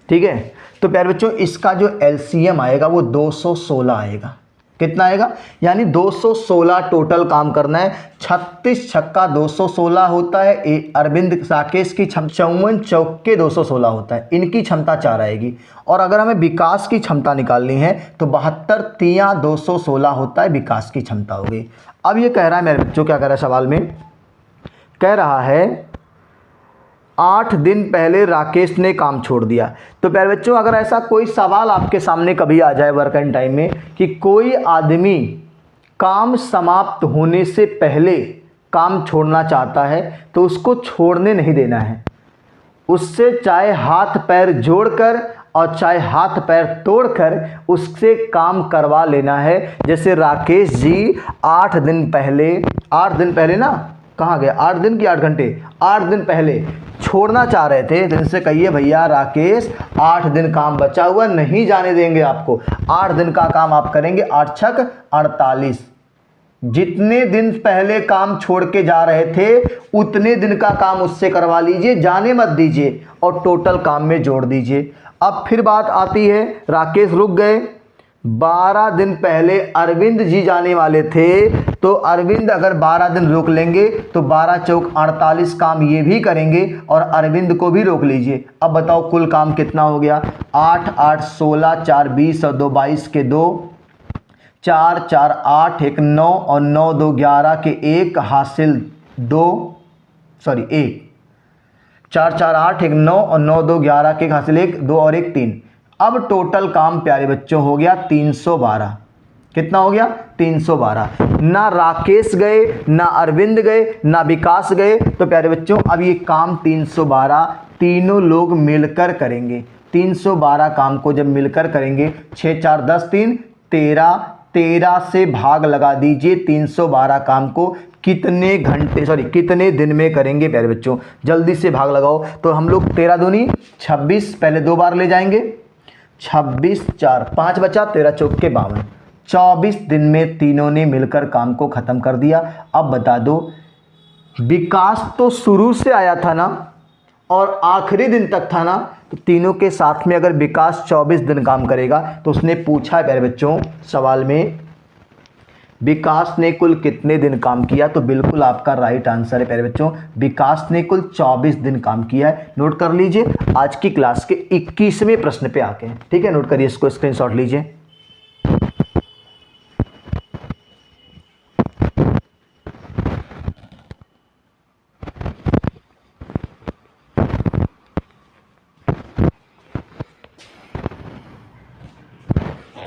ठीक है। तो प्यारे बच्चों इसका जो एलसीएम आएगा वो 216 आएगा। कितना आएगा? यानी 216 टोटल काम करना है। 36 छक्का 216 होता है, अरविंद राकेश की 54 चौके 216 होता है। इनकी क्षमता 4 आएगी। और अगर हमें विकास की क्षमता निकालनी है तो 72 तिया 216 होता है, विकास की क्षमता हो गई। अब ये कह रहा है मेरे बच्चों, क्या कह रहा है सवाल में? कह रहा है 8 दिन पहले राकेश ने काम छोड़ दिया। तो प्यारे बच्चों अगर ऐसा कोई सवाल आपके सामने कभी आ जाए वर्क एंड टाइम में कि कोई आदमी काम समाप्त होने से पहले काम छोड़ना चाहता है तो उसको छोड़ने नहीं देना है। उससे चाहे हाथ पैर जोड़कर और चाहे हाथ पैर तोड़कर उससे काम करवा लेना है। जैसे राकेश जी 8 दिन पहले ना, कहाँ गया? 8 दिन की 8 घंटे, 8 दिन पहले छोड़ना चाह रहे थे। तो इनसे कहिए भैया राकेश 8 दिन काम बचा हुआ, नहीं जाने देंगे आपको। 8 दिन का काम आप करेंगे, 8 छक 48। जितने दिन पहले काम छोड़ के जा रहे थे उतने दिन का काम उससे करवा लीजिए, जाने मत दीजिए और टोटल काम में जोड़ दीजिए। अब फिर बात आती है, राकेश रुक गए। 12 दिन पहले अरविंद जी जाने वाले थे, तो अरविंद अगर 12 दिन रोक लेंगे तो 12 चौक 48 काम ये भी करेंगे और अरविंद को भी रोक लीजिए। अब बताओ कुल काम कितना हो गया? 8 8 16 4 20 और 2 22 के 2, 4 4 8 1 9 और 9 2 11 के 1 हासिल 2, सॉरी 1, 4 4 8 1 9 और 9 2 11 के हासिल 1, 2 और 1 3। अब टोटल काम प्यारे बच्चों हो गया 312। कितना हो गया? 312। ना राकेश गए, ना अरविंद गए, ना विकास गए। तो प्यारे बच्चों अब ये काम 312 तीनों लोग मिलकर करेंगे। 312 काम को जब मिलकर करेंगे, 6 4 10 3 13, 13 से भाग लगा दीजिए 312 काम को कितने घंटे, सॉरी कितने दिन में करेंगे प्यारे बच्चों। जल्दी से भाग लगाओ। तो हम लोग 13 दूनी 26, पहले 2 बार ले जाएंगे, 26 4 5 बचा, 13 चौक के 52। 24 दिन में तीनों ने मिलकर काम को ख़त्म कर दिया। अब बता दो, विकास तो शुरू से आया था ना और आखिरी दिन तक था ना, तो तीनों के साथ में अगर विकास 24 दिन काम करेगा तो उसने पूछा है प्यारे बच्चों सवाल में विकास ने कुल कितने दिन काम किया? तो बिल्कुल आपका राइट आंसर है प्यारे बच्चों, विकास ने कुल 24 दिन काम किया है। नोट कर लीजिए आज की क्लास के 21वें प्रश्न पे आके, ठीक है, नोट करिए, इसको स्क्रीनशॉट लीजिए।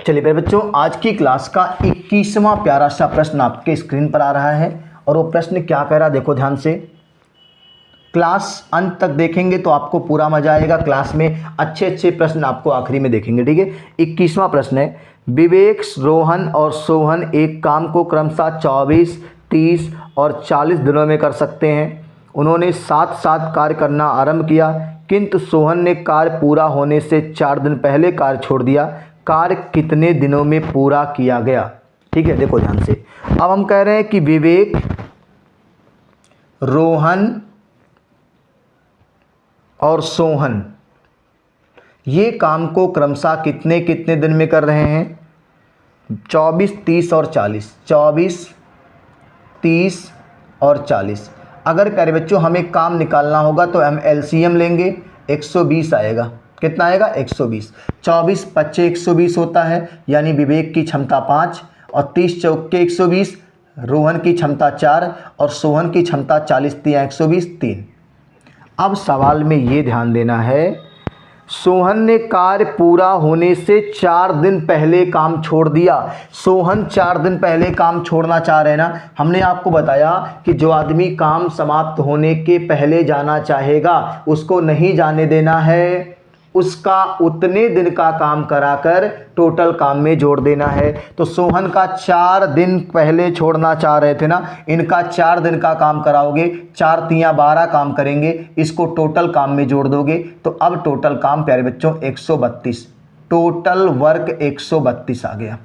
चलिए प्यारे बच्चों, आज की क्लास का 21वां प्यारा सा प्रश्न आपके स्क्रीन पर आ रहा है और वो प्रश्न क्या कह रहा है देखो ध्यान से। क्लास अंत तक देखेंगे तो आपको पूरा मजा आएगा, क्लास में अच्छे अच्छे प्रश्न आपको आखिरी में देखेंगे, ठीक है। 21वां प्रश्न है, विवेक, रोहन और सोहन एक काम को क्रमशः 24, 30 और 40 दिनों में कर सकते हैं। उन्होंने साथ साथ कार्य करना आरंभ किया, किंतु सोहन ने कार्य पूरा होने से 4 दिन पहले कार्य छोड़ दिया। कार्य कितने दिनों में पूरा किया गया? ठीक है, देखो ध्यान से। अब हम कह रहे हैं कि विवेक, रोहन और सोहन ये काम को क्रमशः कितने कितने दिन में कर रहे हैं? 24, 30 और 40। 24, 30 और 40। अगर प्यारे बच्चों हमें काम निकालना होगा तो हम एलसीएम लेंगे, 120 आएगा। कितना आएगा? 120। 24 25 120 होता है, यानी विवेक की क्षमता 5 और 30 चौके 120, रोहन की क्षमता 4 और सोहन की क्षमता 40, 120, 3। अब सवाल में ये ध्यान देना है, सोहन ने कार्य पूरा होने से 4 दिन पहले काम छोड़ दिया। सोहन 4 दिन पहले काम छोड़ना चाह रहे हैं ना। हमने आपको बताया कि जो आदमी काम समाप्त होने के पहले जाना चाहेगा उसको नहीं जाने देना है, उसका उतने दिन का काम कराकर टोटल काम में जोड़ देना है। तो सोहन का 4 दिन पहले छोड़ना चाह रहे थे ना, इनका 4 दिन का काम कराओगे, 4 तियां 12 काम करेंगे, इसको टोटल काम में जोड़ दोगे तो अब टोटल काम प्यारे बच्चों 132, टोटल वर्क 132 आ गया।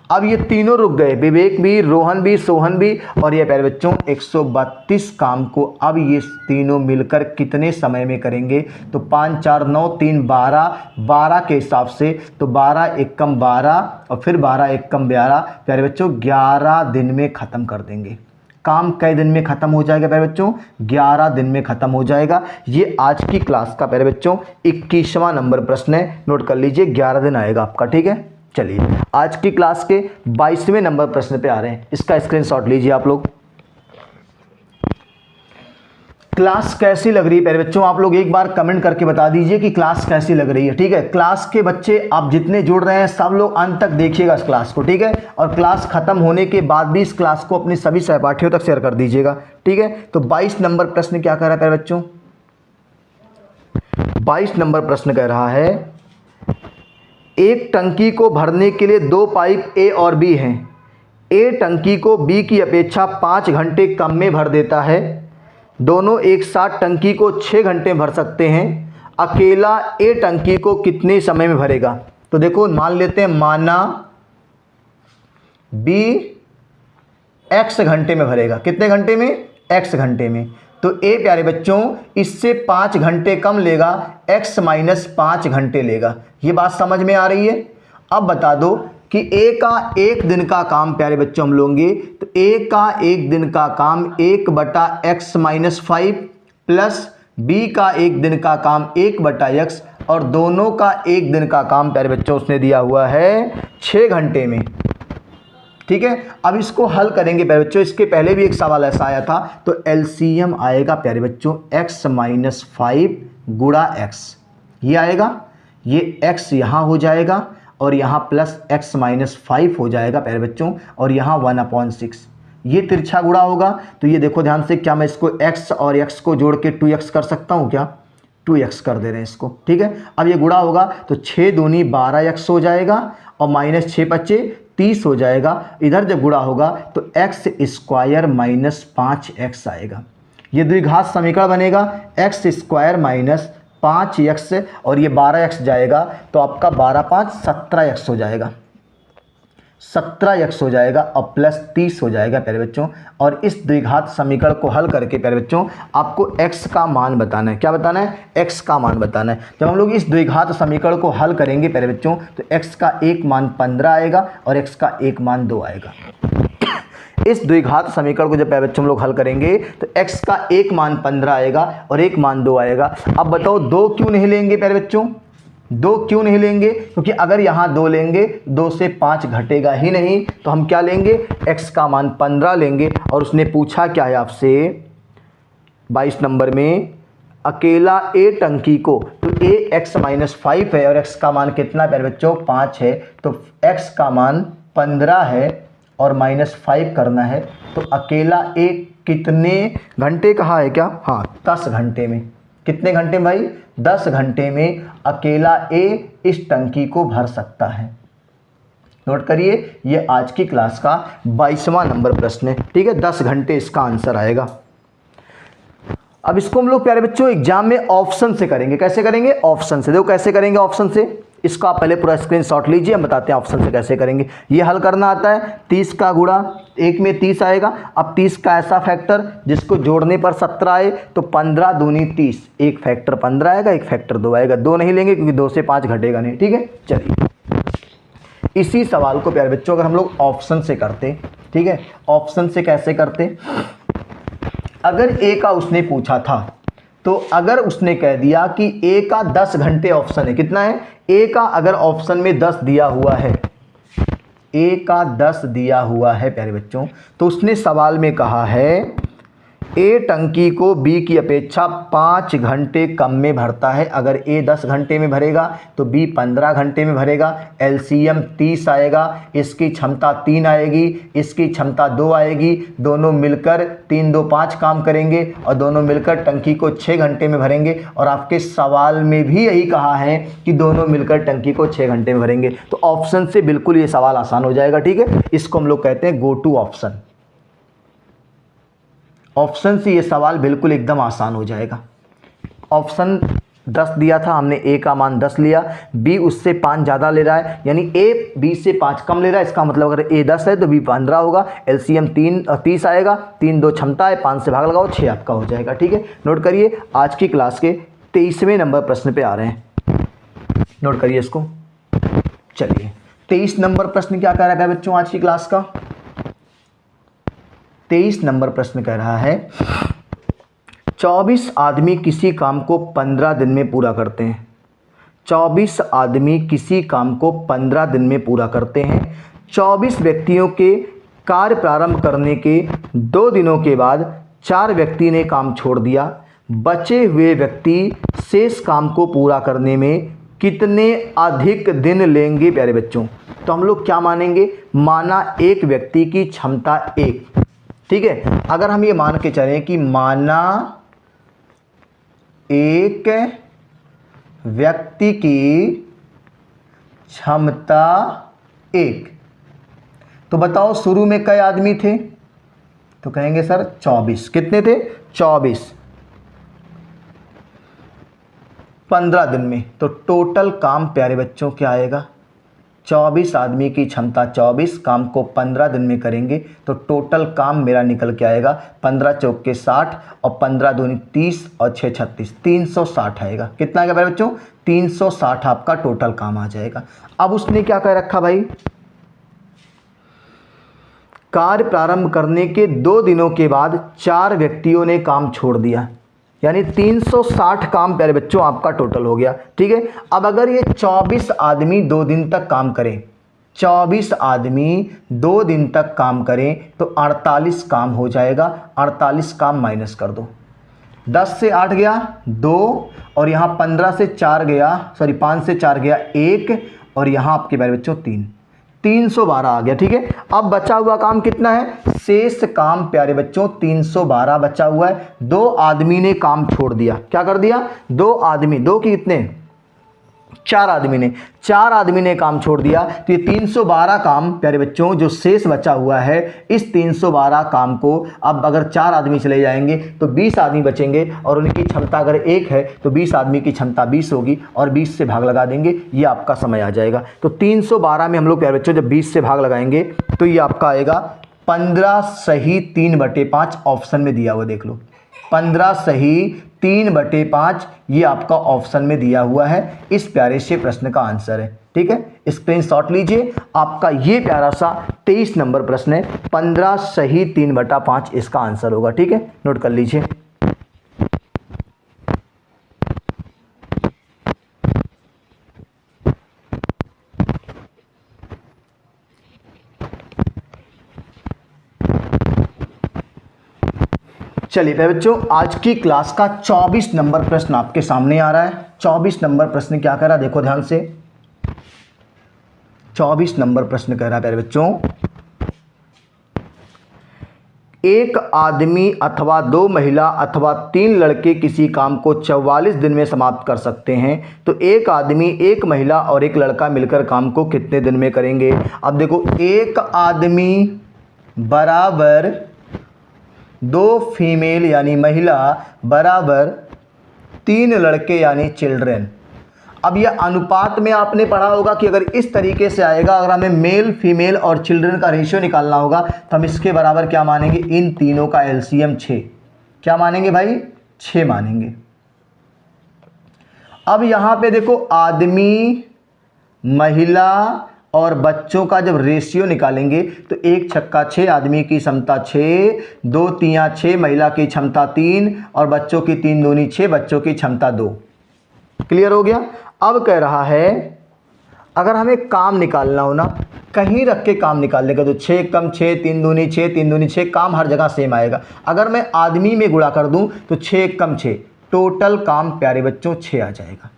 अब ये तीनों रुक गए, विवेक भी, रोहन भी, सोहन भी, और ये प्यारे बच्चों 132 काम को अब ये तीनों मिलकर कितने समय में करेंगे? तो 5 4 9 3 12, 12 के हिसाब से तो 12 एकम 12 और फिर 12 एकम 12, प्यारे बच्चों 11 दिन में ख़त्म कर देंगे। काम कई दिन में ख़त्म हो जाएगा प्यारे बच्चों? 11 दिन में ख़त्म हो जाएगा। ये आज की क्लास का प्यारे बच्चों 21वां नंबर प्रश्न है, नोट कर लीजिए, 11 दिन आएगा आपका, ठीक है। चलिए आज की क्लास के 22वें नंबर प्रश्न पे आ रहे हैं, इसका स्क्रीनशॉट लीजिए आप लोग। क्लास कैसी लग रही है प्यारे बच्चों? आप लोग एक बार कमेंट करके बता दीजिए कि क्लास कैसी लग रही है, ठीक है। क्लास के बच्चे आप जितने जुड़ रहे हैं सब लोग अंत तक देखिएगा इस क्लास को, ठीक है। और क्लास खत्म होने के बाद भी इस क्लास को अपने सभी सहपाठियों तक शेयर कर दीजिएगा, ठीक है। तो 22 नंबर प्रश्न क्या कह रहा है प्यारे बच्चों? 22 नंबर प्रश्न कह रहा है, एक टंकी को भरने के लिए 2 पाइप ए और बी हैं। ए टंकी को बी की अपेक्षा 5 घंटे कम में भर देता है। दोनों एक साथ टंकी को 6 घंटे भर सकते हैं। अकेला ए टंकी को कितने समय में भरेगा? तो देखो मान लेते हैं, माना बी x घंटे में भरेगा। कितने घंटे में? x घंटे में। तो ए प्यारे बच्चों इससे 5 घंटे कम लेगा, x माइनस 5 घंटे लेगा। ये बात समझ में आ रही है? अब बता दो कि ए का 1 दिन का काम प्यारे बच्चों हम लोगे तो ए का 1 दिन का काम 1/x माइनस 5 प्लस बी का 1 दिन का काम 1/x, और दोनों का 1 दिन का काम प्यारे बच्चों उसने दिया हुआ है 6 घंटे में, ठीक है। अब इसको हल करेंगे प्यारे बच्चों, इसके पहले भी एक सवाल ऐसा आया था। तो एलसीएम आएगा प्यारे बच्चों x माइनस 5 गुणा x, ये आएगा, ये x यहाँ हो जाएगा और यहाँ प्लस x माइनस 5 हो जाएगा प्यारे बच्चों, और यहाँ 1/6, ये तिरछा गुणा होगा। तो ये देखो ध्यान से, क्या मैं इसको x और x को जोड़ के 2x कर सकता हूँ क्या? 2x कर दे रहे हैं इसको, ठीक है। अब ये गुणा होगा तो 6 दूनी 12x हो जाएगा और माइनस 6 बच्चे 30 हो जाएगा। इधर जब गुणा होगा तो x स्क्वायर माइनस 5x आएगा। ये द्विघात समीकरण बनेगा, x स्क्वायर माइनस 5x और ये 12x जाएगा तो आपका 12 5 17x हो जाएगा, 17x हो जाएगा और प्लस 30 हो जाएगा प्यारे बच्चों। और इस द्विघात समीकरण को हल करके प्यारे बच्चों आपको x का मान बताना है। क्या बताना है? x का मान बताना है। जब हम लोग इस द्विघात समीकरण को हल करेंगे प्यारे बच्चों तो x का एक मान 15 आएगा और x का एक मान 2 आएगा। इस द्विघात समीकरण को जब प्यारे बच्चों हम लोग हल करेंगे तो x का एक मान 15 आएगा और एक मान 2 आएगा। अब बताओ 2 क्यों नहीं लेंगे प्यारे बच्चों, 2 क्यों नहीं लेंगे? क्योंकि अगर यहाँ 2 लेंगे 2 से 5 घटेगा ही नहीं, तो हम क्या लेंगे, x का मान 15 लेंगे। और उसने पूछा क्या है आपसे 22 नंबर में, अकेला a टंकी को, तो a x-5 है और x का मान कितना प्यारे बच्चों 5 है, तो x का मान 15 है और -5 करना है। तो अकेला a कितने घंटे कहा है क्या, हाँ 10 घंटे में। कितने घंटे में भाई, 10 घंटे में अकेला a इस टंकी को भर सकता है। नोट करिए, ये आज की क्लास का 22वां नंबर प्रश्न है, ठीक है। 10 घंटे इसका आंसर आएगा। अब इसको हम लोग प्यारे बच्चों एग्जाम में ऑप्शन से करेंगे। कैसे करेंगे, ऑप्शन से। देखो कैसे करेंगे ऑप्शन से, इसको आप पहले पूरा स्क्रीनशॉट लीजिए, हम बताते हैं ऑप्शन से कैसे करेंगे। ये हल करना आता है, 30 का गुणा 1 में 30 आएगा। अब 30 का ऐसा फैक्टर जिसको जोड़ने पर 17 आए, तो 15 दूनी 30, एक फैक्टर 15 आएगा, एक फैक्टर 2 आएगा। 2 नहीं लेंगे क्योंकि 2 से 5 घटेगा नहीं, ठीक है। चलिए इसी सवाल को प्यारे बच्चों अगर हम लोग ऑप्शन से करते, ठीक है, ऑप्शन से कैसे करते, अगर ए का उसने पूछा था, तो अगर उसने कह दिया कि ए का 10 घंटे ऑप्शन है, कितना है, ए का अगर ऑप्शन में 10 दिया हुआ है, ए का 10 दिया हुआ है प्यारे बच्चों, तो उसने सवाल में कहा है ए टंकी को बी की अपेक्षा 5 घंटे कम में भरता है। अगर ए 10 घंटे में भरेगा तो बी 15 घंटे में भरेगा। एलसीएम 30 आएगा, इसकी क्षमता 3 आएगी, इसकी क्षमता 2 आएगी। दोनों मिलकर 3 2 5 काम करेंगे और दोनों मिलकर टंकी को 6 घंटे में भरेंगे। और आपके सवाल में भी यही कहा है कि दोनों मिलकर टंकी को 6 घंटे में भरेंगे। तो ऑप्शन से बिल्कुल ये सवाल आसान हो जाएगा, ठीक है। इसको हम लोग कहते हैं गो टू ऑप्शन। ऑप्शन से ये सवाल बिल्कुल एकदम आसान हो जाएगा। ऑप्शन 10 दिया था हमने, ए का मान 10 लिया, बी उससे 5 ज़्यादा ले रहा है, यानी ए बी से 5 कम ले रहा है। इसका मतलब अगर ए 10 है तो बी 15 होगा। एलसीएम 30 आएगा, 3 2 क्षमता है, 5 से भाग लगाओ, 6 आपका हो जाएगा, ठीक है। नोट करिए, आज की क्लास के 23वें नंबर प्रश्न पे आ रहे हैं, नोट करिए इसको। चलिए 23 नंबर प्रश्न क्या कह रहा है बच्चों आज की क्लास का, 23 नंबर प्रश्न कह रहा है 24 आदमी किसी काम को 15 दिन में पूरा करते हैं। 24 आदमी किसी काम को 15 दिन में पूरा करते हैं। 24 व्यक्तियों के कार्य प्रारंभ करने के 2 दिनों के बाद 4 व्यक्ति ने काम छोड़ दिया। बचे हुए व्यक्ति शेष काम को पूरा करने में कितने अधिक दिन लेंगे प्यारे बच्चों। तो हम लोग क्या मानेंगे, माना एक व्यक्ति की क्षमता 1, ठीक है। अगर हम ये मान के चलें कि माना एक व्यक्ति की क्षमता 1, तो बताओ शुरू में कई आदमी थे, तो कहेंगे सर 24। कितने थे, 24। 15 दिन में, तो टोटल काम प्यारे बच्चों क्या आएगा, 24 आदमी की क्षमता 24, काम को 15 दिन में करेंगे तो टोटल काम मेरा निकल के आएगा 15 चौक के 60 और 15 दूनी 30 और 6 36, 360 आएगा। कितना आएगा बच्चों, 360 आपका टोटल काम आ जाएगा। अब उसने क्या कह रखा भाई, कार्य प्रारंभ करने के 2 दिनों के बाद 4 व्यक्तियों ने काम छोड़ दिया, यानी 360 काम प्यारे बच्चों आपका टोटल हो गया, ठीक है। अब अगर ये 24 आदमी 2 दिन तक काम करें, 24 आदमी 2 दिन तक काम करें तो 48 काम हो जाएगा। 48 काम माइनस कर दो, 10 से 8 गया 2 और यहाँ 15 से 4 गया, सॉरी 5 से 4 गया 1 और यहाँ आपके प्यारे बच्चों 312 आ गया, ठीक है। अब बचा हुआ काम कितना है, शेष काम प्यारे बच्चों 312 बचा हुआ है। 2 आदमी ने काम छोड़ दिया, क्या कर दिया, 2 आदमी, 2 की कितने, 4 आदमी ने काम छोड़ दिया। तो ये 312 काम प्यारे बच्चों जो शेष बचा हुआ है, इस 312 काम को अब अगर 4 आदमी चले जाएंगे तो 20 आदमी बचेंगे और उनकी क्षमता अगर 1 है तो 20 आदमी की क्षमता 20 होगी और 20 से भाग लगा देंगे, ये आपका समय आ जाएगा। तो 312 में हम लोग प्यारे बच्चों जब 20 से भाग लगाएंगे तो ये आपका आएगा 15 सही 3/5 ऑप्शन में दिया हुआ, देख लो 15 सही 3/5 ये आपका ऑप्शन में दिया हुआ है। इस प्यारे से प्रश्न का आंसर है। ठीक है, स्क्रीनशॉट लीजिए। आपका ये प्यारा सा 23 नंबर प्रश्न है। 15 सही 3/5 इसका आंसर होगा। ठीक है, नोट कर लीजिए। चलिए प्यारे बच्चों, आज की क्लास का 24 नंबर प्रश्न आपके सामने आ रहा है। 24 नंबर प्रश्न क्या कह रहा है, देखो ध्यान से। 24 नंबर प्रश्न कह रहा है प्यारे बच्चों, एक आदमी अथवा 2 महिला अथवा 3 लड़के किसी काम को 44 दिन में समाप्त कर सकते हैं, तो एक आदमी, एक महिला और एक लड़का मिलकर काम को कितने दिन में करेंगे। अब देखो, एक आदमी बराबर 2 फीमेल यानी महिला बराबर 3 लड़के यानी चिल्ड्रेन। अब यह अनुपात में आपने पढ़ा होगा कि अगर इस तरीके से आएगा, अगर हमें मेल फीमेल और चिल्ड्रन का रेशियो निकालना होगा तो हम इसके बराबर क्या मानेंगे, इन तीनों का एलसीएम 6। क्या मानेंगे भाई, 6 मानेंगे। अब यहां पे देखो, आदमी, महिला और बच्चों का जब रेशियो निकालेंगे तो 1 छक्का 6, आदमी की क्षमता 6, 2 तियां 6, महिला की क्षमता 3 और बच्चों की 3 दूनी 6, बच्चों की क्षमता 2। क्लियर हो गया। अब कह रहा है अगर हमें काम निकालना हो ना, कहीं रख के काम निकाल लेगा तो 6 कम 6, 3 दूनी 6, 3 दूनी 6, काम हर जगह सेम आएगा। अगर मैं आदमी में गुणा कर दूं तो 6 कम 6, टोटल काम प्यारे बच्चों 6 आ जाएगा।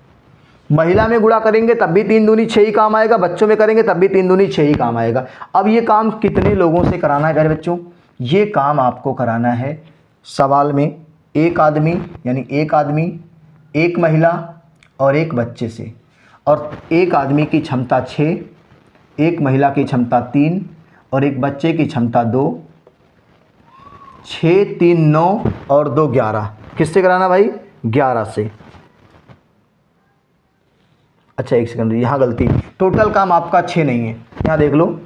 महिला में गुणा करेंगे तब भी 3 दूनी 6 ही काम आएगा, बच्चों में करेंगे तब भी 3 दूनी 6 ही काम आएगा। अब ये काम कितने लोगों से कराना है प्यारे बच्चों, ये काम आपको कराना है सवाल में एक आदमी यानी एक आदमी, एक महिला और एक बच्चे से। और एक आदमी की क्षमता 6, एक महिला की क्षमता 3 और एक बच्चे की क्षमता 2। 6 3 9 और 2 11। किससे कराना भाई, 11 से। अच्छा एक सेकंड, यहाँ गलती, टोटल काम आपका 6 नहीं है। यहाँ देख लो,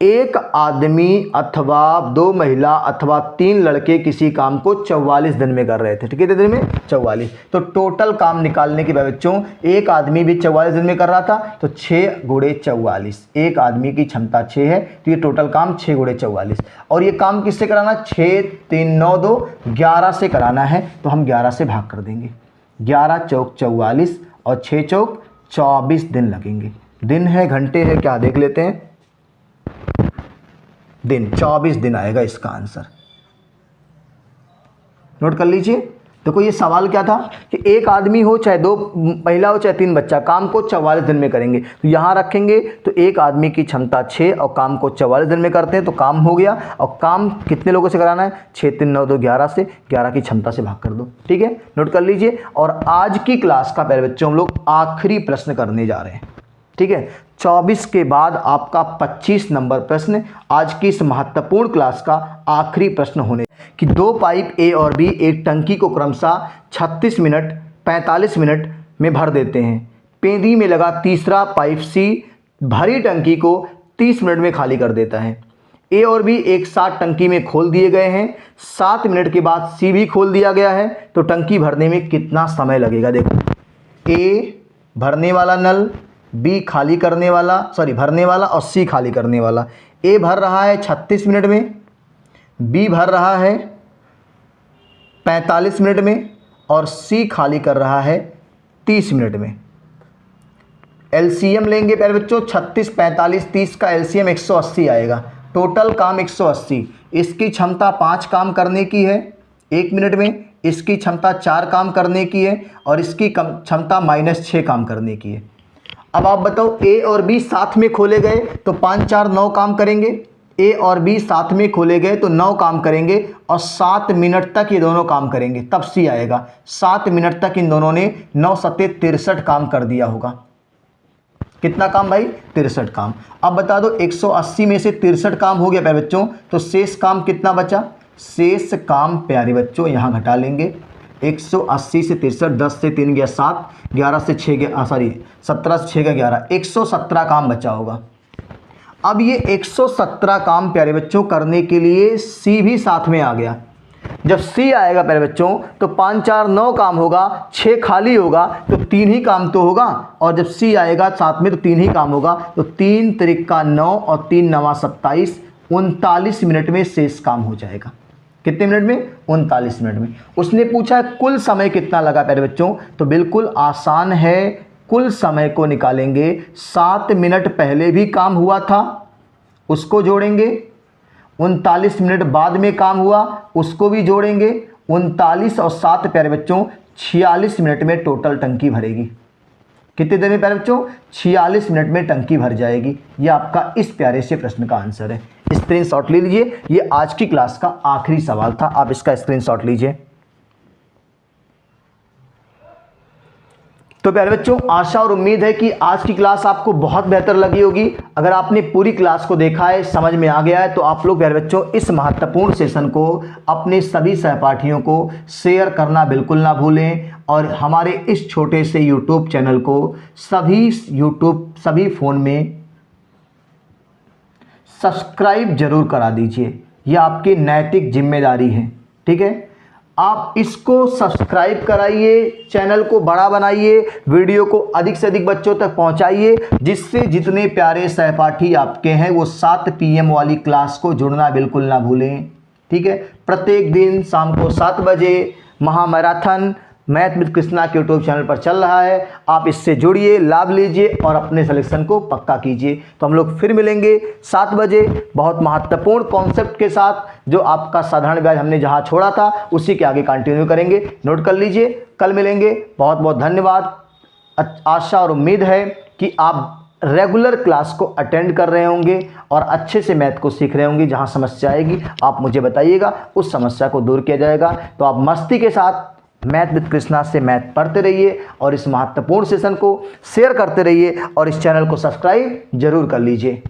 एक आदमी अथवा 2 महिला अथवा 3 लड़के किसी काम को 44 दिन में कर रहे थे। कितने दिन में, 44। तो टोटल काम निकालने के बाद बच्चों, एक आदमी भी 44 दिन में कर रहा था तो 6 गुणे 44, एक आदमी की क्षमता 6 है तो ये टोटल काम 6 गुणे 44। और ये काम किससे कराना, 6 3 9 2 11 से कराना है। तो हम 11 से भाग कर देंगे। 11 चौक 44 और 6 चौक 24 दिन लगेंगे। दिन है घंटे है क्या, देख लेते हैं। दिन, 24 दिन आएगा इसका आंसर। नोट कर लीजिए। देखो ये सवाल क्या था कि एक आदमी हो चाहे 2 महिला हो चाहे 3 बच्चा, काम को 44 दिन में करेंगे। तो यहाँ रखेंगे तो एक आदमी की क्षमता 6 और काम को 44 दिन में करते हैं तो काम हो गया। और काम कितने लोगों से कराना है, 6 3 9 2 11 से, 11 की क्षमता से भाग कर दो। ठीक है, नोट कर लीजिए। और आज की क्लास का प्यारे बच्चों हम लोग आखिरी प्रश्न करने जा रहे हैं। ठीक है, 24 के बाद आपका 25 नंबर प्रश्न आज की इस महत्वपूर्ण क्लास का आखिरी प्रश्न होने कि 2 पाइप ए और बी एक टंकी को क्रमशः 36 मिनट 45 मिनट में भर देते हैं। पेंदी में लगा तीसरा पाइप सी भरी टंकी को 30 मिनट में खाली कर देता है। ए और बी एक साथ टंकी में खोल दिए गए हैं। 7 मिनट के बाद सी भी खोल दिया गया है। तो टंकी भरने में कितना समय लगेगा। देखो, ए भरने वाला नल, बी खाली करने वाला, भरने वाला और सी खाली करने वाला। ए भर रहा है 36 मिनट में, बी भर रहा है 45 मिनट में और सी खाली कर रहा है 30 मिनट में। एलसीएम लेंगे प्यारे बच्चों, 36 45 30 का एलसीएम 180 आएगा। टोटल काम 180। इसकी क्षमता 5 काम करने की है 1 मिनट में, इसकी क्षमता 4 काम करने की है और इसकी क्षमता -6 काम करने की है। अब आप बताओ, ए और बी साथ में खोले गए तो 5 4 9 काम करेंगे। ए और बी साथ में खोले गए तो 9 काम करेंगे और 7 मिनट तक ये दोनों काम करेंगे, तब सी आएगा। 7 मिनट तक इन दोनों ने 9 सत्ते 63 काम कर दिया होगा। कितना काम भाई, 63 काम। अब बता दो, 180 में से 63 काम हो गया प्यारे बच्चों, तो शेष काम कितना बचा। शेष काम प्यारे बच्चों यहाँ घटा लेंगे। 180 से 63, 10 से 3 गया 7, 11 से 6 गया 17 से 6 गया 11, 117 काम बचा होगा। अब ये 117 काम प्यारे बच्चों करने के लिए सी भी साथ में आ गया। जब सी आएगा प्यारे बच्चों तो 5 4 9 काम होगा, 6 खाली होगा तो 3 ही काम तो होगा, और जब सी आएगा साथ में तो 3 ही काम होगा, तो 3 त्रिका 9 और 3 नवा 27, 39 मिनट में शेष काम हो जाएगा। कितने मिनट में? 39 मिनट में। उसने पूछा कुल समय कितना लगा प्यारे बच्चों, तो बिल्कुल आसान है, कुल समय को निकालेंगे। 7 मिनट पहले भी काम हुआ था उसको जोड़ेंगे, 39 मिनट बाद में काम हुआ उसको भी जोड़ेंगे, 39 और 7 प्यारे बच्चों 46 मिनट में टोटल टंकी भरेगी। कितने देर में प्यारे बच्चों? 46 मिनट में टंकी भर जाएगी। ये आपका इस प्यारे से प्रश्न का आंसर है। स्क्रीनशॉट ले लीजिए, ये आज की क्लास का आखिरी सवाल था, आप इसका स्क्रीनशॉट लीजिए। तो प्यारे बच्चों आशा और उम्मीद है कि आज की क्लास आपको बहुत बेहतर लगी होगी। अगर आपने पूरी क्लास को देखा है, समझ में आ गया है, तो आप लोग प्यारे बच्चों इस महत्वपूर्ण सेशन को अपने सभी सहपाठियों को शेयर करना बिल्कुल ना भूलें, और हमारे इस छोटे से यूट्यूब चैनल को सभी फ़ोन में सब्सक्राइब जरूर करा दीजिए। यह आपकी नैतिक जिम्मेदारी है, ठीक है। आप इसको सब्सक्राइब कराइए, चैनल को बड़ा बनाइए, वीडियो को अधिक से अधिक बच्चों तक पहुंचाइए, जिससे जितने प्यारे सहपाठी आपके हैं वो 7 PM वाली क्लास को जुड़ना बिल्कुल ना भूलें, ठीक है। प्रत्येक दिन शाम को 7 बजे महामैराथन मैथ विद कृष्णा के यूट्यूब चैनल पर चल रहा है। आप इससे जुड़िए, लाभ लीजिए और अपने सिलेक्शन को पक्का कीजिए। तो हम लोग फिर मिलेंगे 7 बजे बहुत महत्वपूर्ण कॉन्सेप्ट के साथ, जो आपका साधारण ब्याज हमने जहां छोड़ा था उसी के आगे कंटिन्यू करेंगे। नोट कर लीजिए, कल मिलेंगे। बहुत बहुत धन्यवाद। आशा और उम्मीद है कि आप रेगुलर क्लास को अटेंड कर रहे होंगे और अच्छे से मैथ को सीख रहे होंगे। जहां समस्या आएगी आप मुझे बताइएगा, उस समस्या को दूर किया जाएगा। तो आप मस्ती के साथ मैथ विद कृष्णा से मैथ पढ़ते रहिए और इस महत्वपूर्ण सेशन को शेयर करते रहिए और इस चैनल को सब्सक्राइब जरूर कर लीजिए।